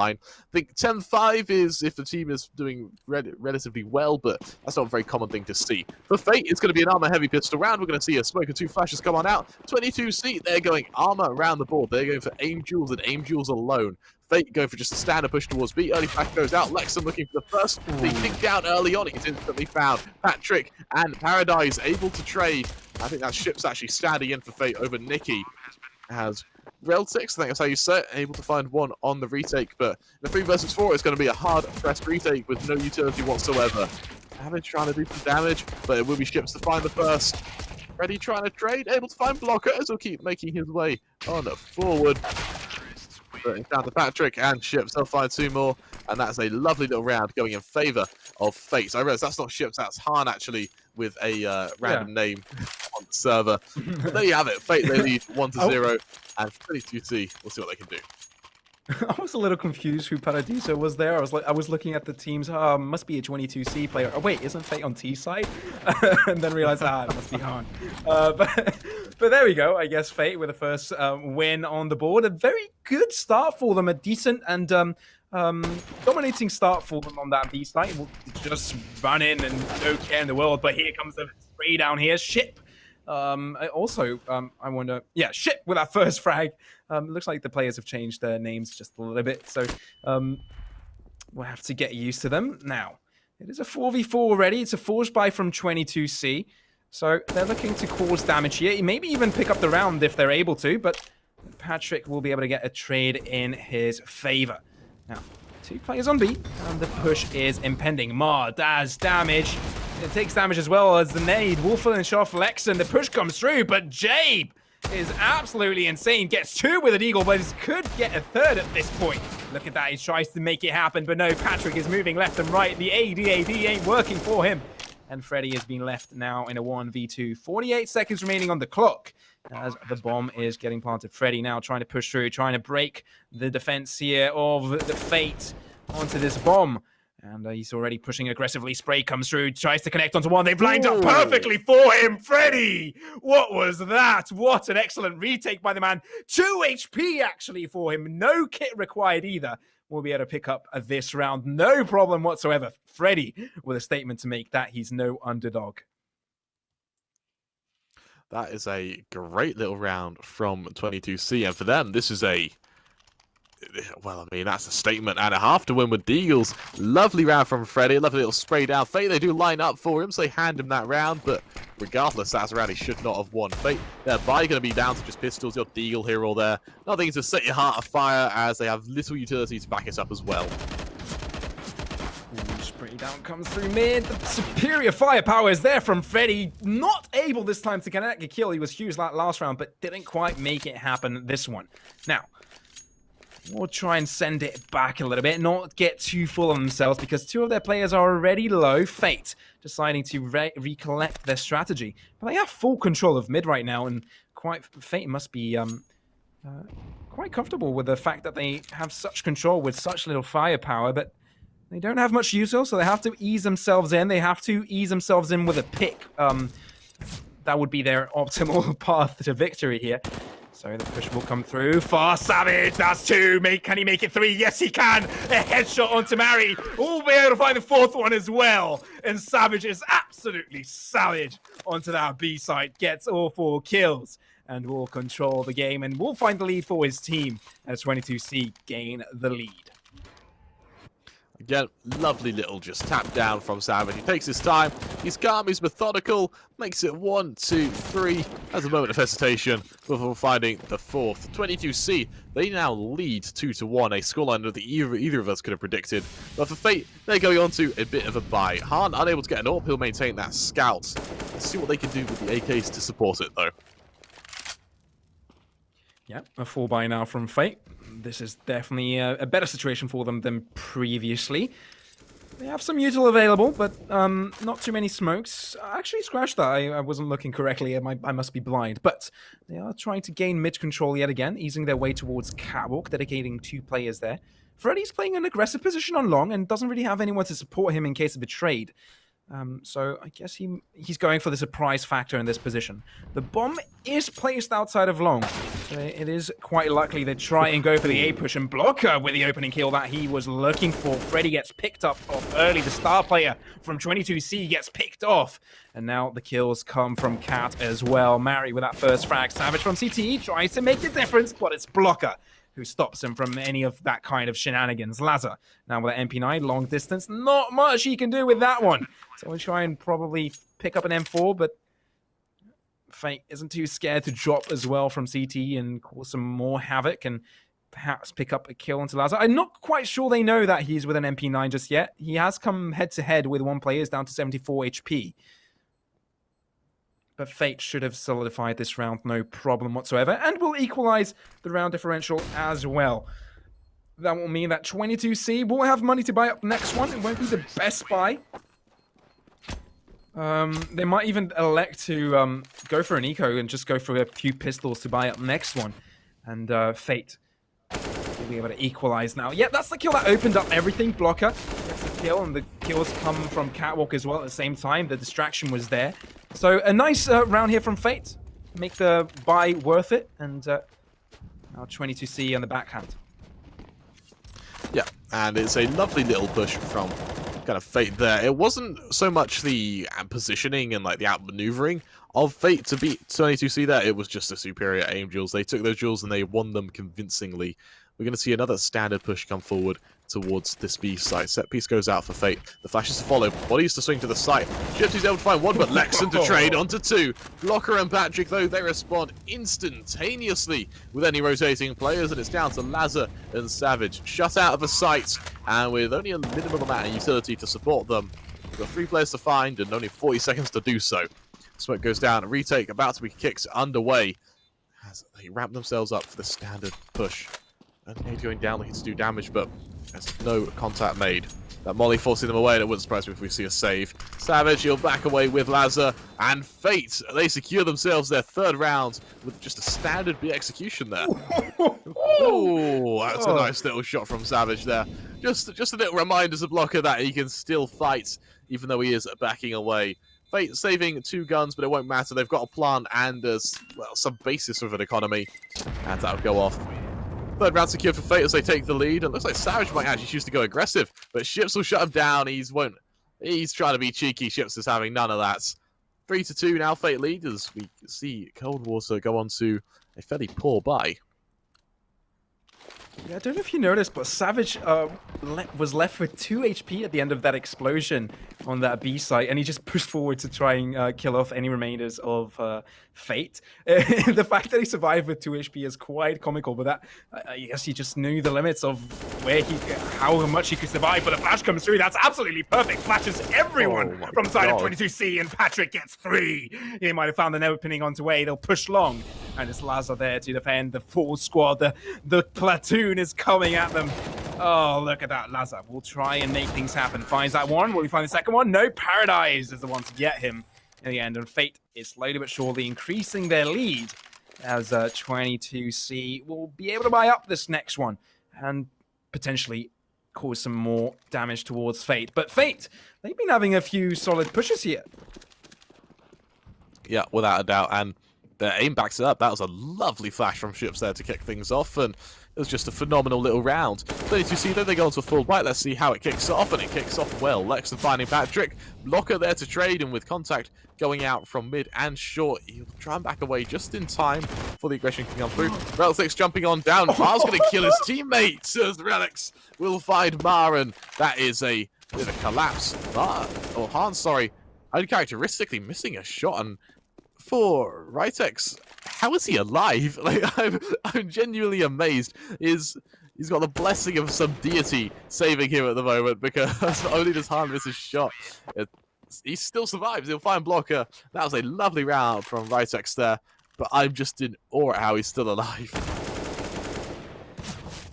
fine. I think 10-5 is if the team is doing relatively well, but that's not a very common thing to see. For Fate, it's going to be an armor-heavy pistol round. We're going to see a smoke and 2 flashes come on out. 22C, they're going armor around the board. They're going for aim duels and aim duels alone. Fate going for just a standard push towards B. Early flash goes out. Lexon looking for the first. Beating down early on. He's instantly found. Patrick and Paradise able to trade. I think that ship's actually standing in for Fate over Nikki. Has Reltix, I think that's how you say it, able to find one on the retake, but in the 3 versus 4, it's going to be a hard-pressed retake with no utility whatsoever. Savage trying to do some damage, but it will be ships to find the first. Freddy trying to trade, able to find blocker as he'll keep making his way on forward. But down to Patrick and ships, they'll find 2 more, and that's a lovely little round going in favor of Fate. So I realize that's not ships, that's Han actually with a random name on the server. But there you have it. Fate, they lead 1-0, and 22C, we'll see what they can do. I was a little confused who Paradiso was there. I was looking at the teams. Must be a 22C player. Oh wait, isn't Fate on T side? And then realized, it must be Han. But there we go. I guess Fate with the first win on the board. A very good start for them. A decent and dominating start for them on that B side. We'll just run in and no care in the world. But here comes the spray down here. Ship. I wonder, ship with that first frag. Looks like the players have changed their names just a little bit, so we'll have to get used to them. Now, it is a 4v4 already. It's a force buy from 22C, so they're looking to cause damage here. Maybe even pick up the round if they're able to, but Patrick will be able to get a trade in his favor. Now, 2 players on B, and the push is impending. Mar does damage. It takes damage as well as the nade. Will finish off Lexon. The push comes through, but Jabe is absolutely insane. Gets 2 with an eagle, but could get a 3rd at this point. Look at that. He tries to make it happen, but no, Patrick is moving left and right. The AD ain't working for him. And Freddy has been left now in a 1v2. 48 seconds remaining on the clock as the bomb is getting planted. Freddy now trying to push through, trying to break the defense here of the Fate onto this bomb. And he's already pushing aggressively. Spray comes through, tries to connect onto one. They've lined up perfectly for him. Freddy! What was that? What an excellent retake by the man. 2 HP actually for him. No kit required either. We'll be able to pick up this round. No problem whatsoever. Freddy with a statement to make that he's no underdog. That is a great little round from 22C. And for them, this is a... well, I mean, that's a statement and a half to win with the Eagles. Lovely round from Freddy. Lovely little spray down. Fate, they do line up for him, so they hand him that round. But regardless, that's a round he should not have won. Fate, they're going to be down to just pistols. You're Deagle here or there. Nothing to set your heart afire as they have little utility to back it up as well. Spray down comes through mid. The superior firepower is there from Freddy. Not able this time to connect a kill. He was huge that last round, but didn't quite make it happen this one. Now, we'll try and send it back a little bit, not get too full of themselves because 2 of their players are already low. Fate deciding to recollect their strategy. But they have full control of mid right now, and Fate must be quite comfortable with the fact that they have such control with such little firepower, but they don't have much util, so they have to ease themselves in. They have to ease themselves in with a pick. That would be their optimal path to victory here. So the push will come through. Fast Savage, that's 2. Can he make it 3? Yes, he can. A headshot onto Mary. We'll be able to find the 4th one as well. And Savage is absolutely savage onto that B site. Gets all 4 kills and will control the game. And will find the lead for his team as 22C gain the lead. Again, lovely little just tap down from Savage. He takes his time. He's calm, he's methodical. Makes it 1, 2, 3. Has a moment of hesitation before finding the 4th. 22C, they now lead 2-1. A scoreline that either of us could have predicted. But for Fate, they're going on to a bit of a bye. Han unable to get an AWP. He'll maintain that scout. Let's see what they can do with the AKs to support it, though. Yeah, a 4 buy now from Fate. This is definitely a better situation for them than previously. They have some util available, but not too many smokes. I actually scratched that. I wasn't looking correctly. I must be blind. But they are trying to gain mid control yet again, easing their way towards Catwalk, dedicating 2 players there. Freddy's playing an aggressive position on long and doesn't really have anyone to support him in case of a trade. So I guess he's going for the surprise factor in this position. The bomb is placed outside of long, so it is quite likely they try and go for the A push, and Blocker with the opening kill that he was looking for. Freddy gets picked up off early. The star player from 22C gets picked off, and now the kills come from Cat as well. Mary with that first frag. Savage from CTE tries to make the difference, but it's Blocker who stops him from any of that kind of shenanigans. Lazar, now with an MP9, long distance, not much he can do with that one. So we'll try and probably pick up an M4, but Fate isn't too scared to drop as well from CT and cause some more havoc and perhaps pick up a kill onto Lazar. I'm not quite sure they know that he's with an MP9 just yet. He has come head-to-head with one player, is down to 74 HP. But Fate should have solidified this round, no problem whatsoever, and will equalize the round differential as well. That will mean that 22C will have money to buy up the next one. It won't be the best buy. They might even elect to go for an eco and just go for a few pistols to buy up next one. And Fate will be able to equalize now. Yeah, that's the kill that opened up everything. Blocker gets the kill, and the kills come from Catwalk as well at the same time. The distraction was there. So a nice round here from Fate. Make the buy worth it. And now 22C on the backhand. Yeah, and it's a lovely little push from kind of Fate there. It wasn't so much the positioning and like the outmaneuvering of Fate to beat 22C there. It was just the superior aim duels. They took those duels and they won them convincingly. We're going to see another standard push come forward towards this B site. Set piece goes out for Fate. The flashes to follow. Bodies to swing to the site. Gypsy's able to find one, but Lexon to trade onto two. Blocker and Patrick, though, they respond instantaneously with any rotating players, and it's down to Lazar and Savage. Shut out of the site, and with only a minimum amount of utility to support them. We've got 3 players to find, and only 40 seconds to do so. Smoke goes down. A retake about to be kicked underway as they ramp themselves up for the standard push. And Nade going down looking to do damage, but there's no contact made. That Molly forcing them away, and it wouldn't surprise me if we see a save. Savage, he'll back away with Lazar, and Fate, they secure themselves their 3rd round with just a standard B execution there. Oh, that's a nice little shot from Savage there. Just a little reminder to Blocker that he can still fight, even though he is backing away. Fate saving 2 guns, but it won't matter. They've got a plant and some basis of an economy, and that'll go off. 3rd round secured for Fate as they take the lead. It looks like Savage might actually choose to go aggressive, but Ships will shut him down. He's trying to be cheeky. Ships is having none of that. 3-2 now, Fate lead as we see Coldwater go on to a fairly poor buy. Yeah, I don't know if you noticed, but Savage was left with 2 HP at the end of that explosion on that B site, and he just pushed forward to try and kill off any remainders of Fate. The fact that he survived with 2 HP is quite comical, but that I guess he just knew the limits of how much he could survive. But a flash comes through, that's absolutely perfect. Flashes everyone from the side of 22C, and Patrick gets 3. He might have found an opening onto A. They'll push long, and it's Lazar there to defend the full squad. The platoon is coming at them. Oh, look at that. Lazar will try and make things happen. Finds that one. Will he find the second one? No. Paradise is the one to get him in the end. And Fate is slowly but surely increasing their lead as 22C will be able to buy up this next one and potentially cause some more damage towards Fate. But Fate, they've been having a few solid pushes here. Yeah, without a doubt. And their aim backs it up. That was a lovely flash from Ships there to kick things off, and it was just a phenomenal little round. 22C, then they go into a full bite. Let's see how it kicks off, and it kicks off well. Lexon finding Patrick. Blocker there to trade, and with contact going out from mid and short, he'll try and back away just in time for the aggression can come through. Relix jumping on down. Mar's going to kill his teammates as Relix will find Mar, and that is a bit of a collapse. Hans, sorry, uncharacteristically missing a shot, and for Ritex, how is he alive? Like, I'm genuinely amazed. He's got the blessing of some deity saving him at the moment, because not only does Han miss his shot, he still survives. He'll find Blocker. That was a lovely round from Ritex there, but I'm just in awe at how he's still alive.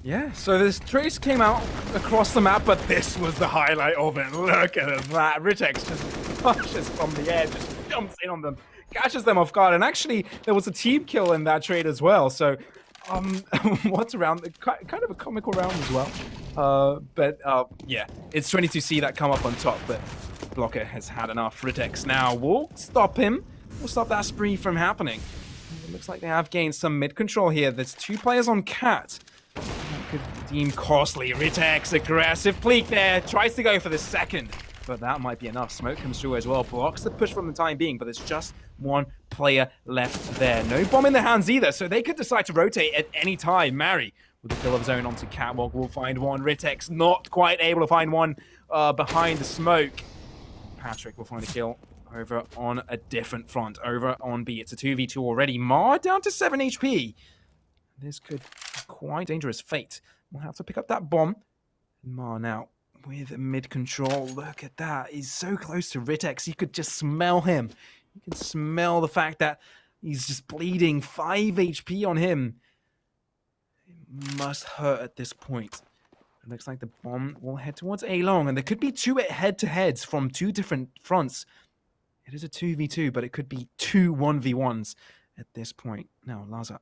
Yeah, so this trace came out across the map, but this was the highlight of it. Look at that. Ritex just punches from the air, just jumps in on them, catches them off guard, and actually there was a team kill in that trade as well. So what's around, kind of a comical round as well. But yeah, it's 22C that come up on top, but Blocker has had enough. Ritex now will stop him. We'll stop that spree from happening. It looks like they have gained some mid control here. There's 2 players on Cat. That could deem costly. Ritex, aggressive Pleek there. Tries to go for the second, but that might be enough. Smoke comes through as well. Blocks the push from the time being, but there's just 1 player left there. No bomb in their hands either, so they could decide to rotate at any time. Mary with the kill of his own onto Catwalk will find one. Ritex not quite able to find one behind the smoke. Patrick will find a kill over on a different front, over on B. It's a 2v2 already. Mar down to 7 HP. This could be quite dangerous. Fate will have to pick up that bomb. Mar now with mid control. Look at that. He's so close to Ritex. You could just smell him. You can smell the fact that he's just bleeding. 5 HP on him. It must hurt at this point. It looks like the bomb will head towards A-Long, and there could be 2 head-to-heads from 2 different fronts. It is a 2v2, but it could be 2 1v1s at this point. Now, Laza,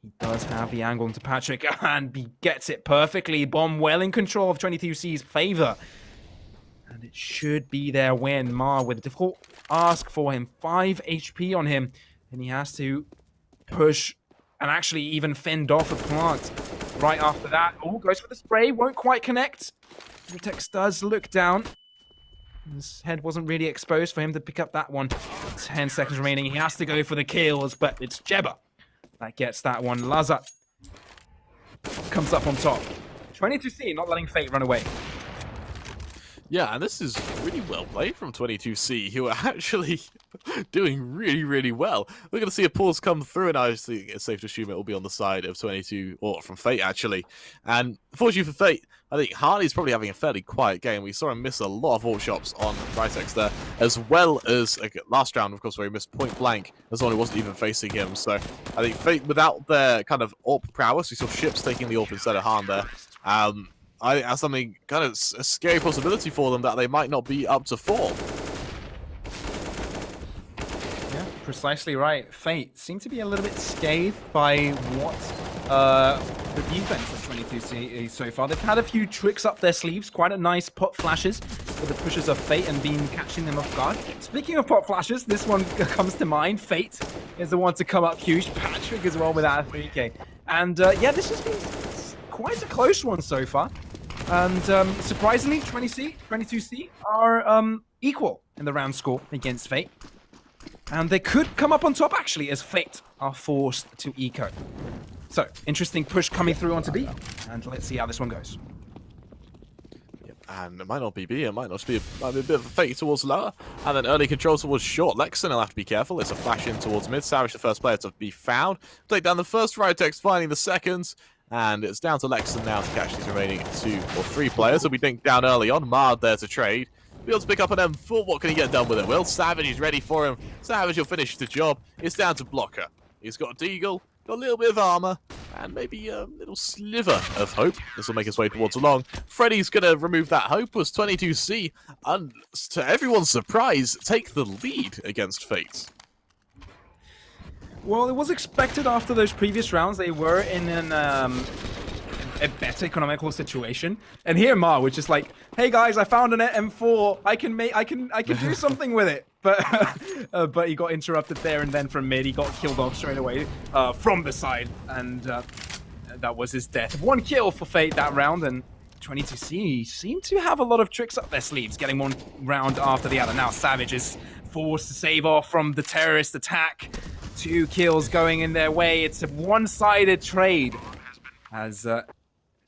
he does have the angle into Patrick, and he gets it perfectly. Bomb well in control of 22C's favor. And it should be their win. Mar with a difficult ask for him. 5 HP on him, and he has to push and actually even fend off a plant right after that. Oh, goes for the spray, won't quite connect. Ritex does look down. His head wasn't really exposed for him to pick up that one. 10 seconds remaining. He has to go for the kills, but it's Jebba that gets that one. Laza comes up on top. 22C not letting Fate run away. Yeah, and this is really well played from 22C, who are actually doing really, really well. We're going to see a pause come through, and I think it's safe to assume it will be on the side of 22, or from Fate, actually. And fortunately for Fate, I think Harley's probably having a fairly quiet game. We saw him miss a lot of ult shots on Ritex there, as well as last round, of course, where he missed point blank as someone who wasn't even facing him. So I think Fate, without their kind of AWP prowess, we saw Ships taking the AWP instead of Han there. I have something kind of a scary possibility for them that they might not be up to 4. Yeah, precisely right. Fate seem to be a little bit scathed by what the defense of 22C is so far. They've had a few tricks up their sleeves, quite a nice pop flashes with the pushes of Fate and been catching them off guard. Speaking of pop flashes, this one comes to mind. Fate is the one to come up huge. Patrick as well without a 3K. And yeah, this has been quite a close one so far. And surprisingly, 22C are equal in the round score against Fate. And they could come up on top, actually, as Fate are forced to eco. So, interesting push coming through onto B. And let's see how this one goes. Yep, and it might not be B, it might be a bit of a Fate towards lower. And then early control towards short. Lexon will have to be careful. It's a flash in towards mid. Savage, the first player to be found. Take down the first Ritex, finding the second. And it's down to Lexon now to catch these remaining 2 or 3 players. He'll be dinked down early on. Mard there to trade. Be able to pick up an M4. What can he get done with it? Well, Savage is ready for him. Savage will finish the job. It's down to Blocker. He's got a Deagle, got a little bit of armor, and maybe a little sliver of hope. This will make his way towards Long. Freddy's going to remove that hope as 22C, and to everyone's surprise, take the lead against Fate. Well, it was expected after those previous rounds. They were in a better economical situation. And here Mar was just like, "Hey guys, I found an M4. I can do something with it." But he got interrupted there, and then from mid he got killed off straight away from the side, and that was his death. 1 kill for Fate that round, and 22C seem to have a lot of tricks up their sleeves, getting 1 round after the other. Now Savage is forced to save off from the terrorist attack. 2 kills going in their way. It's a one-sided trade as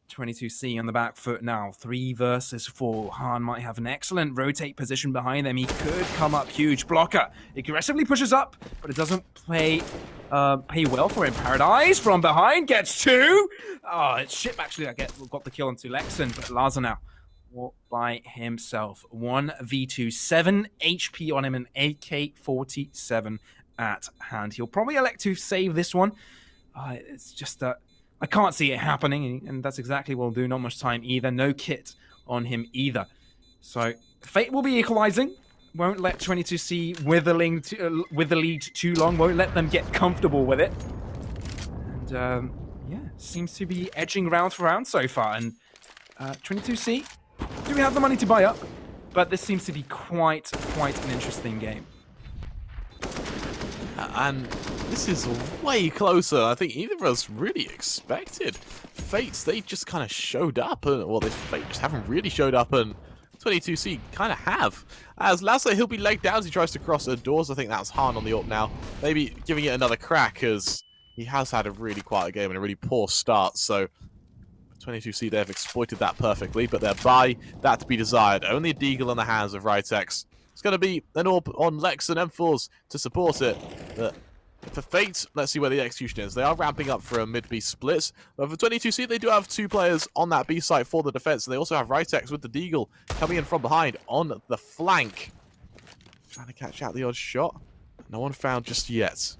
22C on the back foot now. 3 versus 4. Han might have an excellent rotate position behind them. He could come up huge. Blocker aggressively pushes up, but it doesn't pay well for him. Paradise from behind gets 2. Oh, it's Ship actually that got the kill onto Lexon, but Laza now all by himself. 1v2, 7 HP on him, and AK-47 at hand. He'll probably elect to save this one. It's just that I can't see it happening, and that's exactly what we'll do. Not much time either. No kit on him either. So Fate will be equalizing. Won't let 22C with the lead too long. Won't let them get comfortable with it. And yeah, seems to be edging round for round so far. And 22C, do we have the money to buy up? but this seems to be quite an interesting game. And this is way closer than I think either of us really expected. Fates, they just kind of showed up, and well, Fate just haven't really showed up, and 22C kind of have. As Lazo, he'll be legged down as he tries to cross the doors. I think that's Han on the AWP now. Maybe giving it another crack, as he has had a really quiet game and a really poor start, so 22C, they've exploited that perfectly, but they're by that to be desired. Only a deagle in the hands of Ritex. It's going to be an AWP on Lex and M4s to support it. But for Fate, let's see where the execution is. They are ramping up for a mid-B split. But for 22C, they do have 2 players on that B site for the defense. And they also have Ritex with the deagle coming in from behind on the flank. Trying to catch out the odd shot. No one found just yet.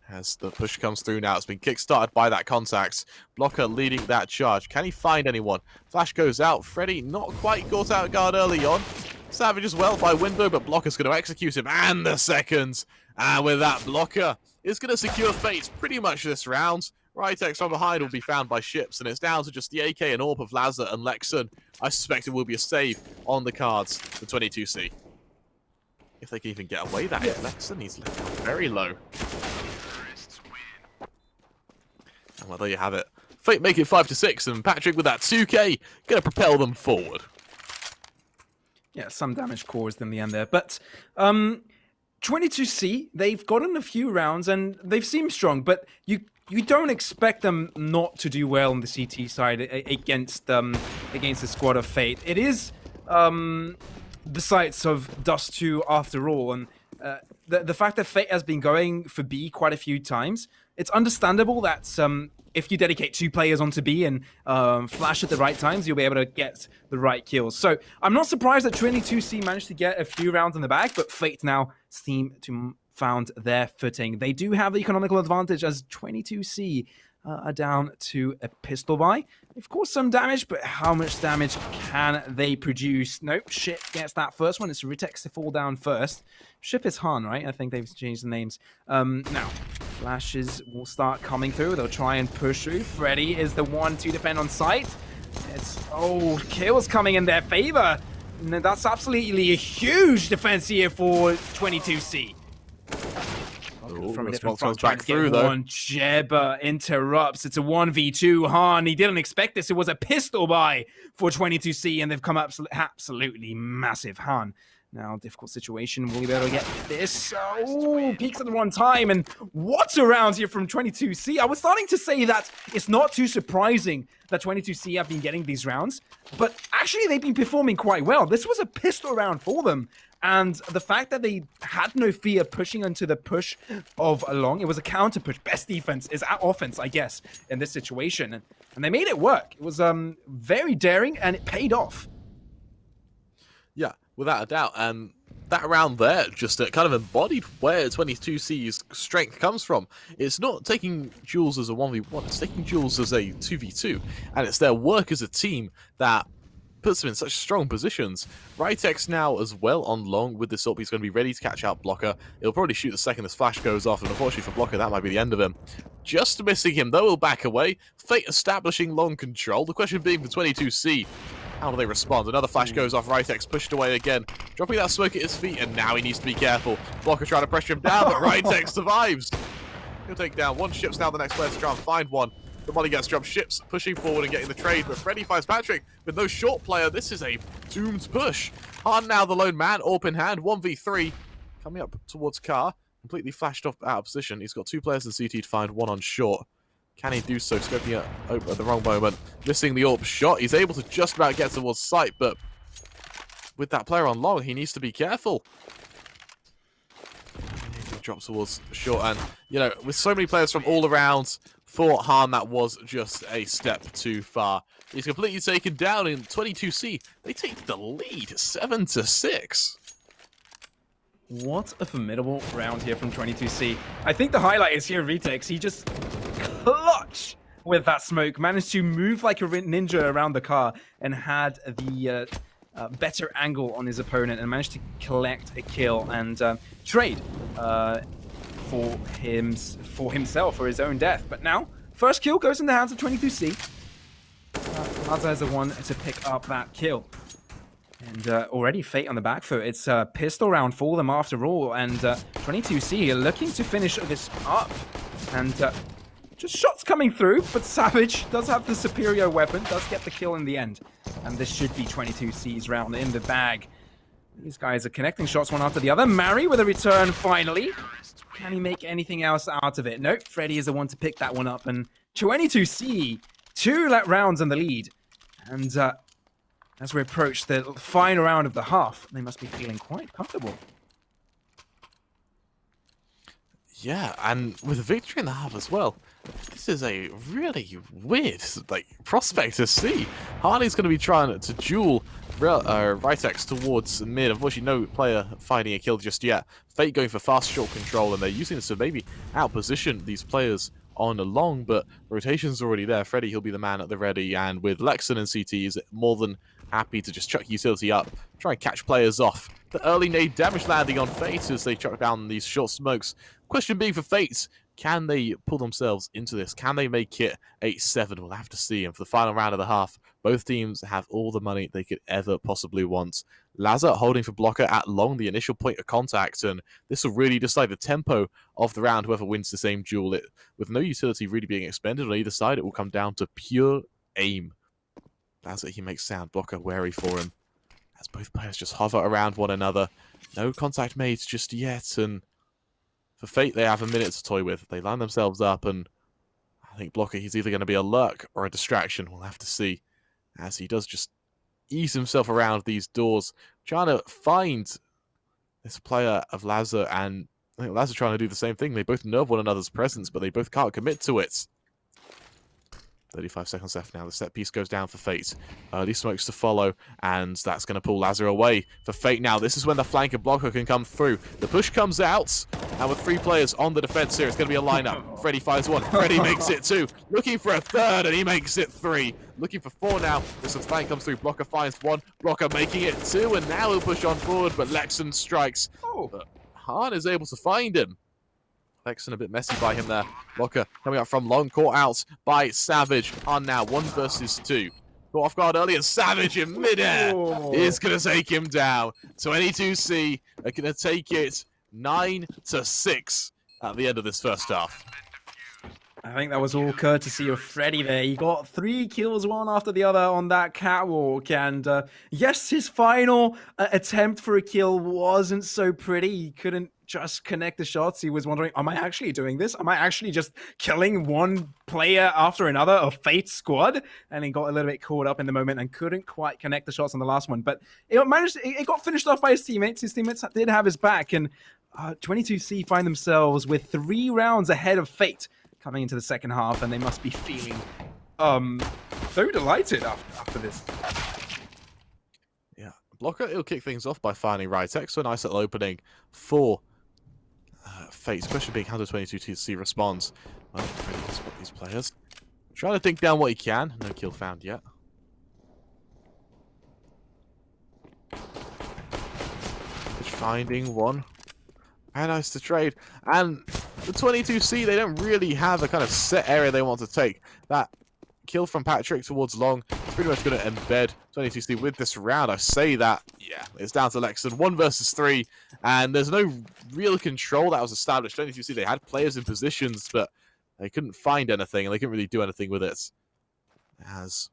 As the push comes through now, it's been kick-started by that contact. Blocker leading that charge. Can he find anyone? Flash goes out. Freddy not quite caught out guard early on. Savage as well by window, but Blocker's going to execute him. And the seconds. And with that, Blocker is going to secure Fate pretty much this round. Ritex from behind will be found by ships, and it's down to just the AK and AWP of Lazza and Lexon. I suspect it will be a save on the cards for 22C. If they can even get away that hit. Lexon, he's very low. And well, there you have it. Fate make it 5-6, and Patrick with that 2K going to propel them forward. Yeah, some damage caused in the end there. But 22C, they've gotten a few rounds and they've seemed strong, but you don't expect them not to do well on the CT side against the squad of Fate. It is the sites of Dust 2 after all, and the fact that Fate has been going for B quite a few times, it's understandable that if you dedicate 2 players onto B and flash at the right times, you'll be able to get the right kills. So I'm not surprised that 22C managed to get a few rounds in the bag, but Fate now seem to found their footing. They do have the economical advantage as 22C are down to a pistol buy. Of course, some damage, but how much damage can they produce? Nope, Ship gets that first one. It's Ritex to fall down first. Ship is Han, right? I think they've changed the names. Now, flashes will start coming through. They'll try and push through. Freddy is the one to defend on site. Kills coming in their favor. That's absolutely a huge defense here for 22C. From a different front, back through though. One Jebba interrupts. It's a 1v2. Han, he didn't expect this. It was a pistol buy for 22C, and they've come up absolutely massive. Han, now difficult situation. Will he be able to get this? Oh, peaks at the wrong time, and what's around here from 22C? I was starting to say that it's not too surprising that 22C have been getting these rounds, but actually they've been performing quite well. This was a pistol round for them. And the fact that they had no fear pushing into the push of Along, it was a counter push. Best defense is at offense, I guess, in this situation. And they made it work. It was very daring, and it paid off. Yeah, without a doubt. And that round there just kind of embodied where 22C's strength comes from. It's not taking Jules as a 1v1, it's taking Jules as a 2v2. And it's their work as a team that puts them in such strong positions. Ritex now as well on long with this up. He's going to be ready to catch out Blocker. He'll probably shoot the second this flash goes off, and unfortunately for Blocker, that might be the end of him. Just missing him, though, he'll back away. Fate establishing long control. The question being for 22C, how do they respond? Another flash goes off. Ritex pushed away again, dropping that smoke at his feet, and now he needs to be careful. Blocker trying to pressure him down, but Ritex survives. He'll take down one. Ship's now the next player to try and find one. The money gets dropped. Ships pushing forward and getting the trade, but Freddy finds Patrick with no short player. This is a doomed push. Han now the lone man, AWP in hand, 1v3. Coming up towards Car, completely flashed off out of position. He's got 2 players in CT to find one on short. Can he do so? Scoping it open at the wrong moment. Missing the AWP shot. He's able to just about get towards sight, but with that player on long, he needs to be careful. He drops towards short, and, you know, with so many players from all around, for Han, that was just a step too far. He's completely taken down in 22C. They take the lead, 7-6. What a formidable round here from 22C. I think the highlight is here, Ritex. He just clutch with that smoke, managed to move like a ninja around the car, and had the better angle on his opponent, and managed to collect a kill and trade for himself, for his own death. But now, first kill goes in the hands of 22C. Lazza is the one to pick up that kill. And already Fate on the back foot. It's a pistol round for them after all. And 22C looking to finish this up. And just shots coming through. But Savage does have the superior weapon. Does get the kill in the end. And this should be 22C's round in the bag. These guys are connecting shots one after the other. Mary with a return finally. Can he make anything else out of it? Nope. Freddy is the one to pick that one up. And 22C, 2 rounds in the lead. And as we approach the final round of the half, they must be feeling quite comfortable. Yeah, and with a victory in the half as well, this is a really weird prospect to see. Harley's going to be trying to duel Ritex towards mid. Unfortunately, no player finding a kill just yet. Fate going for fast short control, and they're using this to maybe outposition these players on a long, but rotation's already there. Freddy, he'll be the man at the ready, and with Lexon and CT, he's more than happy to just chuck utility up, try and catch players off. The early nade damage landing on Fate as they chuck down these short smokes. Question being for Fate, can they pull themselves into this? Can they make it 8-7? We'll have to see. And for the final round of the half, both teams have all the money they could ever possibly want. Lazar holding for blocker at long, the initial point of contact, and this will really decide the tempo of the round, whoever wins the same duel. With no utility really being expended on either side, it will come down to pure aim. Lazar, he makes sound, blocker wary for him, as both players just hover around one another. No contact made just yet, and for Fate, they have a minute to toy with. They line themselves up, and I think blocker, he's either going to be a lurk or a distraction. We'll have to see, as he does just ease himself around these doors, trying to find this player of Lazar, and I think Lazar trying to do the same thing. They both know of one another's presence, but they both can't commit to it. 35 seconds left now. The set piece goes down for Fate. Early smokes to follow, and that's going to pull Lazar away for Fate now. This is when the flanker blocker can come through. The push comes out, and with 3 players on the defense here, it's going to be a lineup. Freddy finds 1. Freddy makes it 2. Looking for a 3rd, and he makes it 3. Looking for 4 now. This flank comes through. Blocker finds 1. Blocker making it 2, and now he'll push on forward, but Lexon strikes. But Han is able to find him. Lexon a bit messy by him there. Blocker coming up from long, caught out by Savage. On now, 1 versus 2. Caught off guard early, and Savage in midair is going to take him down. 22C are going to take it 9-6 at the end of this first half. I think that was all courtesy of Freddy there. He got 3 kills, one after the other on that catwalk. And yes, his final attempt for a kill wasn't so pretty. He couldn't just connect the shots. He was wondering, am I actually doing this? Am I actually just killing one player after another of Fate's squad? And he got a little bit caught up in the moment and couldn't quite connect the shots on the last one. But it got finished off by his teammates. His teammates did have his back. And 22C find themselves with 3 rounds ahead of Fate coming into the second half, and they must be feeling so delighted after this. Yeah, blocker, he'll kick things off by finding Ritex, so a nice little opening for Fate. Question being how does 22C responds? Well, ready to spot these players. Trying to dig down what he can. No kill found yet. Just finding 1. Very nice to trade. And the 22C, they don't really have a kind of set area they want to take. That kill from Patrick towards long is pretty much going to embed 22C with this round. I say that, yeah, it's down to Lexon. 1 versus 3, and there's no real control that was established. 22C, they had players in positions, but they couldn't find anything, and they couldn't really do anything with it. As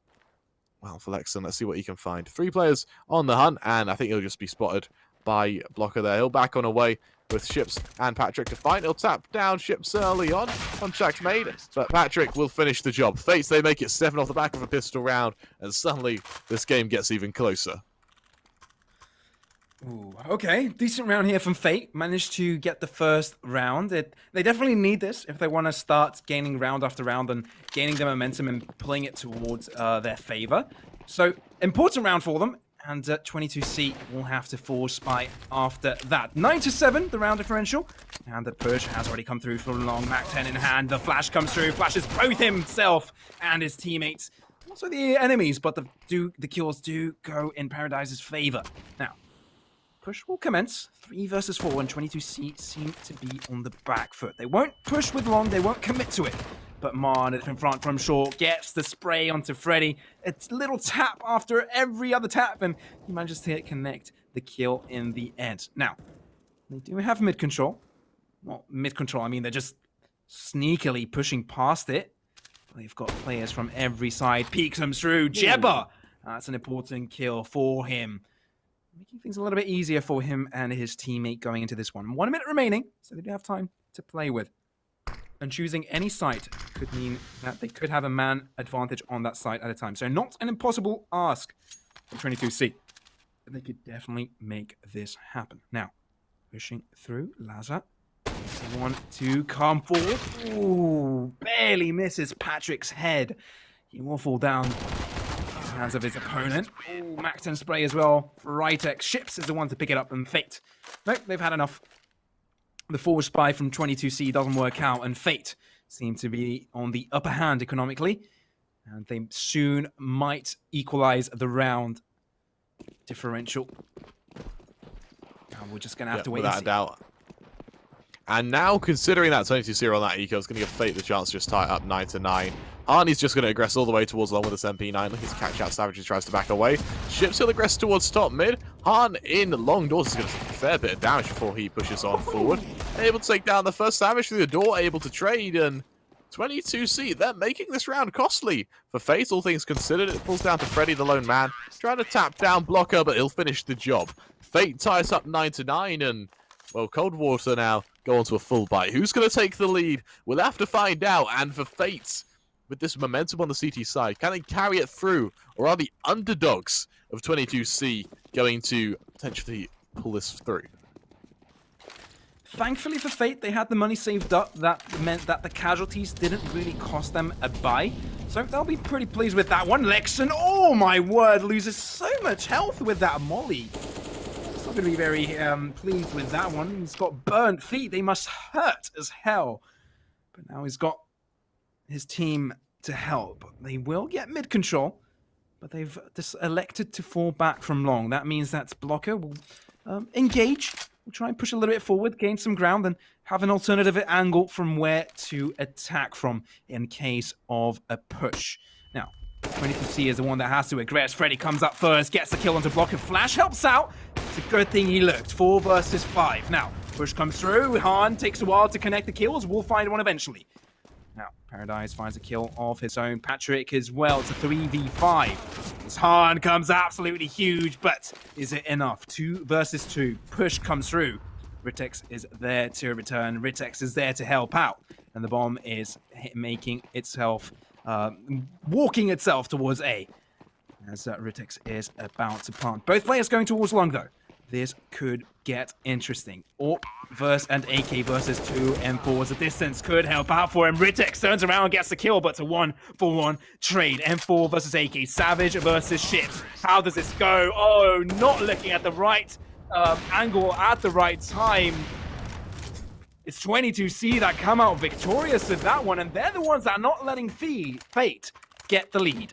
well, for Lexon, let's see what he can find. 3 players on the hunt, and I think he'll just be spotted by blocker there. He'll back on away with Ships and Patrick to fight. He'll tap down Ships early on. Contact made, but Patrick will finish the job. Fates, they make it 7 off the back of a pistol round, and suddenly this game gets even closer. Ooh, okay, decent round here from Fate. Managed to get the first round. They definitely need this if they want to start gaining round after round and gaining the momentum and pulling it towards their favor. So, important round for them. And 22C will have to force spy after that. 9-7, the round differential. And the push has already come through for long. Mac 10 in hand. The flash comes through. Flashes both himself and his teammates. Also the enemies, but the kills do go in Paradise's favor. Now, push will commence. 3 versus 4, and 22C seem to be on the back foot. They won't push with long. They won't commit to it. but Marn in front from short gets the spray onto Freddy. It's a little tap after every other tap, and he manages to connect the kill in the end. Now, they do have mid control. Well, mid control, I mean, they're just sneakily pushing past it. They've got players from every side. Peek comes through. Jebba! That's an important kill for him. Making things a little bit easier for him and his teammate going into this one. 1 minute remaining, so they do have time to play with. And choosing any site could mean that they could have a man advantage on that site at a time. So not an impossible ask from 22C. But they could definitely make this happen. Now, pushing through, Laza. They want to come forward. Ooh, barely misses Patrick's head. He will fall down in the hands of his opponent. Ooh, Macton spray as well. Ritex Ships is the one to pick it up, and Fate. Nope, they've had enough. The forward spy from 22C doesn't work out, and Fate seem to be on the upper hand economically. And they soon might equalize the round differential. And we're just going to have to wait and see. Without a doubt. And now, considering that 22-0 on that eco is going to give Fate the chance to just tie it up 9-9. Harney's just going to aggress all the way towards along with this MP9. Looking to catch out Savage, who tries to back away. Ships will aggress towards top mid. Han in long doors is going to take a fair bit of damage before he pushes on forward. Able to take down the first Savage through the door, able to trade, and 22C, they're making this round costly. For Fate, all things considered, it falls down to Freddy, the lone man, trying to tap down Blocker, but he'll finish the job. Fate ties up 9-9, and, well, Coldwater now go on to a full bite. Who's going to take the lead? We'll have to find out, and for Fate, with this momentum on the CT side, can they carry it through, or are the underdogs of 22C going to potentially pull this through? Thankfully for Fate, they had the money saved up. That meant that the casualties didn't really cost them a buy. So they'll be pretty pleased with that one. Lexon, oh my word, loses so much health with that molly. He's not going to be very pleased with that one. He's got burnt feet. They must hurt as hell. But now he's got his team to help. They will get mid control, but they've just elected to fall back from long. That means that Blocker will engage. We'll try and push a little bit forward, gain some ground, and have an alternative angle from where to attack from in case of a push. Now, 22C is the one that has to aggress. Freddy comes up first, gets the kill onto Blocker. Flash helps out. It's a good thing he looked. 4 versus 5. Now, push comes through. Han takes a while to connect the kills. We'll find one eventually. Now, Paradise finds a kill of his own. Patrick as well. It's a 3v5. This Han comes absolutely huge, but is it enough? 2 versus 2. Push comes through. Ritex is there to return. Ritex is there to help out. And the bomb is making itself, walking itself towards A. As Ritex is about to plant. Both players going towards long, though. This could get interesting. Orp versus and AK versus 2 M4s. The distance could help out for him. Ritex turns around and gets the kill, but it's a 1-for-1 trade. M4 versus AK. Savage versus Ships. How does this go? Oh, not looking at the right angle at the right time. It's 22C that come out victorious with that one, and they're the ones that are not letting Fate get the lead.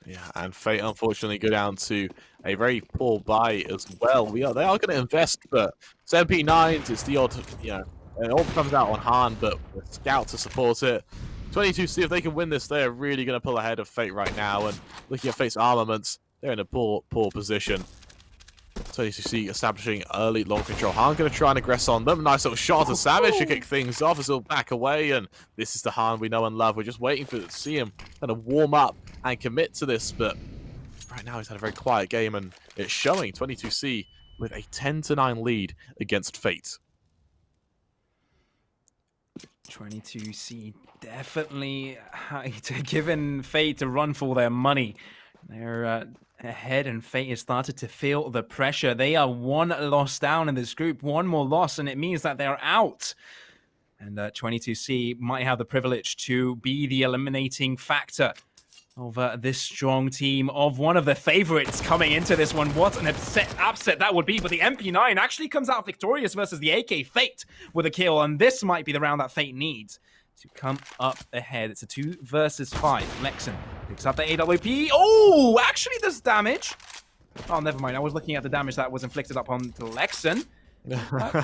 Yeah, and Fate unfortunately go down to a very poor buy as well. They are going to invest, but it's MP9s, it's the odd, it all comes out on Han, but the scout to support it. 22C, if they can win this, they're really going to pull ahead of Fate right now, and looking at Fate's armaments, they're in a poor position. 22C establishing early long control. Han going to try and aggress on them. Nice little shot to Savage to kick things off as he'll back away, and this is the Han we know and love. We're just waiting to see him kind of warm up and commit to this, but right now he's had a very quiet game, and it's showing. 22C with a 10-9 lead against Fate. 22C definitely giving Fate a run for their money. They're ahead, and Fate has started to feel the pressure. They are 1 loss down in this group. 1 more loss, and it means that they're out. And 22C might have the privilege to be the eliminating factor of this strong team, of one of the favorites coming into this one. What an upset that would be. But the MP9 actually comes out victorious versus the AK Fate with a kill. And this might be the round that Fate needs to come up ahead. It's a 2 versus 5. Lexon picks up the AWP. Oh, actually does damage. Oh, never mind. I was looking at the damage that was inflicted upon Lexon.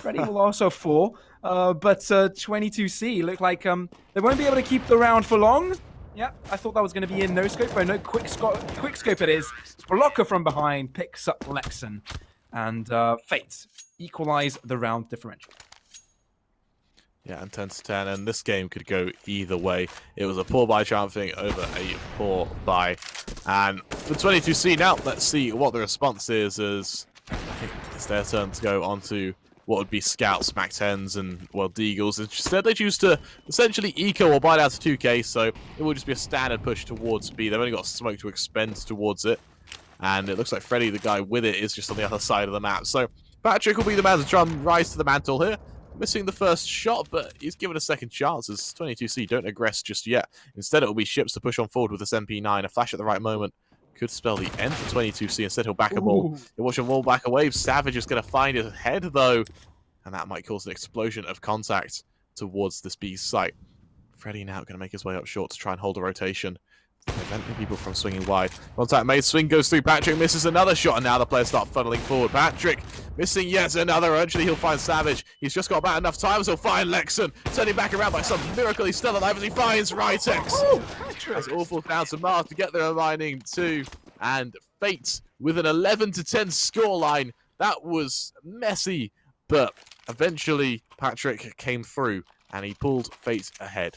Freddy will also fall. But 22C look like they won't be able to keep the round for long. Yeah, I thought that was going to be in no scope, but no quick scope it is. Blocker from behind picks up Lexon, and Fates equalize the round differential. Yeah, and 10-10, and this game could go either way. It was a poor by triumphing over a poor by. And for 22C now, let's see what the response is, as I think it's their turn to go on to what would be Scouts, Mac 10s, and, well, Deagles. Instead, they choose to essentially eco or bite out to 2K, so it will just be a standard push towards B. They've only got smoke to expend towards it, and it looks like Freddy, the guy with it, is just on the other side of the map. So Patrick will be the man to try and rise to the mantle here. Missing the first shot, but he's given a second chance as 22C don't aggress just yet. Instead, it will be Ships to push on forward with this MP9. A flash at the right moment could spell the end for 22C. Instead, he'll back a ball. You'll watch him wall back away. Savage is going to find his head, though, and that might cause an explosion of contact towards this B site. Freddy now going to make his way up short to try and hold a rotation, preventing people from swinging wide. Contact made, swing goes through, Patrick misses another shot, and now the players start funneling forward. Patrick missing yet another, eventually he'll find Savage. He's just got about enough time, so he'll find Lexon. Turning back around by some miracle, he's still alive as he finds Rytex. Oh, Patrick! That's awful down to Marth to get the remaining two, and Fate with an 11-10 scoreline. That was messy, but eventually Patrick came through, and he pulled Fate ahead.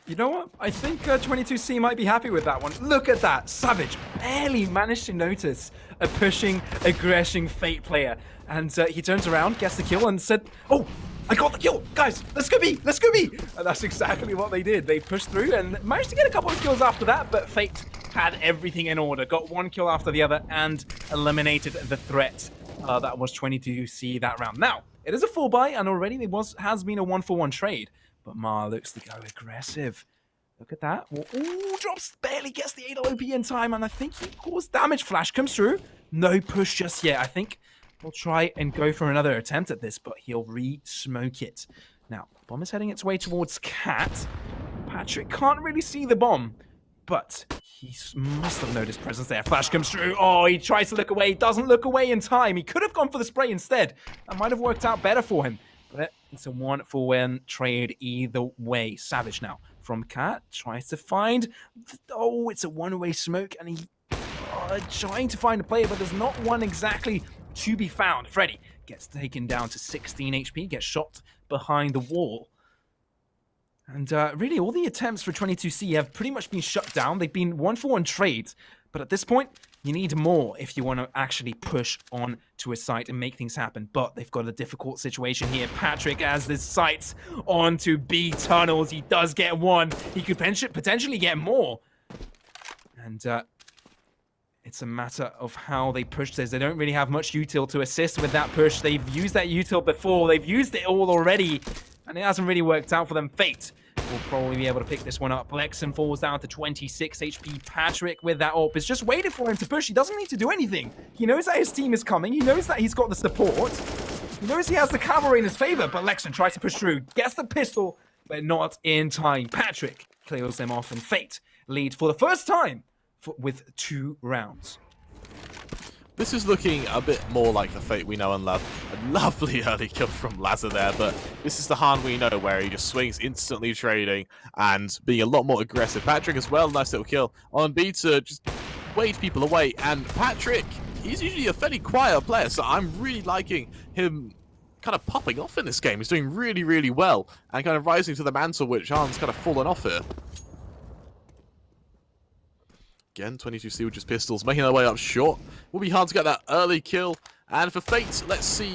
You know what? I think 22C might be happy with that one. Look at that. Savage barely managed to notice a pushing, aggressing Fate player. And he turns around, gets the kill, and said, "Oh, I got the kill! Guys, let's go B! Let's go B!" And that's exactly what they did. They pushed through and managed to get a couple of kills after that, but Fate had everything in order. Got one kill after the other and eliminated the threat. That was 22C that round. Now, it is a 4-buy, and already there has been a 1-for-1 trade. But Ma looks to go aggressive. Look at that. Ooh, drops, barely gets the 8 OP in time, and I think he caused damage. Flash comes through. No push just yet. I think he'll try and go for another attempt at this, but he'll re-smoke it. Now, bomb is heading its way towards Cat. Patrick can't really see the bomb, but he must have noticed presence there. Flash comes through. Oh, he tries to look away. Doesn't look away in time. He could have gone for the spray instead. That might have worked out better for him. But it's a 1-for-1 trade either way. Savage now from Cat tries to find. Oh, it's a one-way smoke, and he trying to find a player, but there's not one exactly to be found. Freddy gets taken down to 16 HP, gets shot behind the wall. And really, all the attempts for 22C have pretty much been shut down. They've been 1-for-1 trades, but at this point, you need more if you want to actually push on to a site and make things happen. But they've got a difficult situation here. Patrick, as this sights onto B tunnels, he does get one. He could potentially get more. And it's a matter of how they push this. They don't really have much util to assist with that push. They've used that util before. They've used it all already, and it hasn't really worked out for them. Fate will probably be able to pick this one up. Lexon falls down to 26 HP. Patrick with that AWP is just waiting for him to push. He doesn't need to do anything. He knows that his team is coming. He knows that he's got the support. He knows he has the cavalry in his favor, but Lexon tries to push through. Gets the pistol, but not in time. Patrick clears them off, and Fate lead for the first time with 2 rounds. This is looking a bit more like the Fate we know and love. A lovely early kill from Lazar there, but this is the Han we know, where he just swings, instantly trading and being a lot more aggressive. Patrick as well, nice little kill on B to just wave people away. And Patrick, he's usually a fairly quiet player, so I'm really liking him kind of popping off in this game. He's doing really, really well and kind of rising to the mantle, which Han's kind of fallen off here. Again, 22C with just pistols, making their way up short. Will be hard to get that early kill. And for Fate, let's see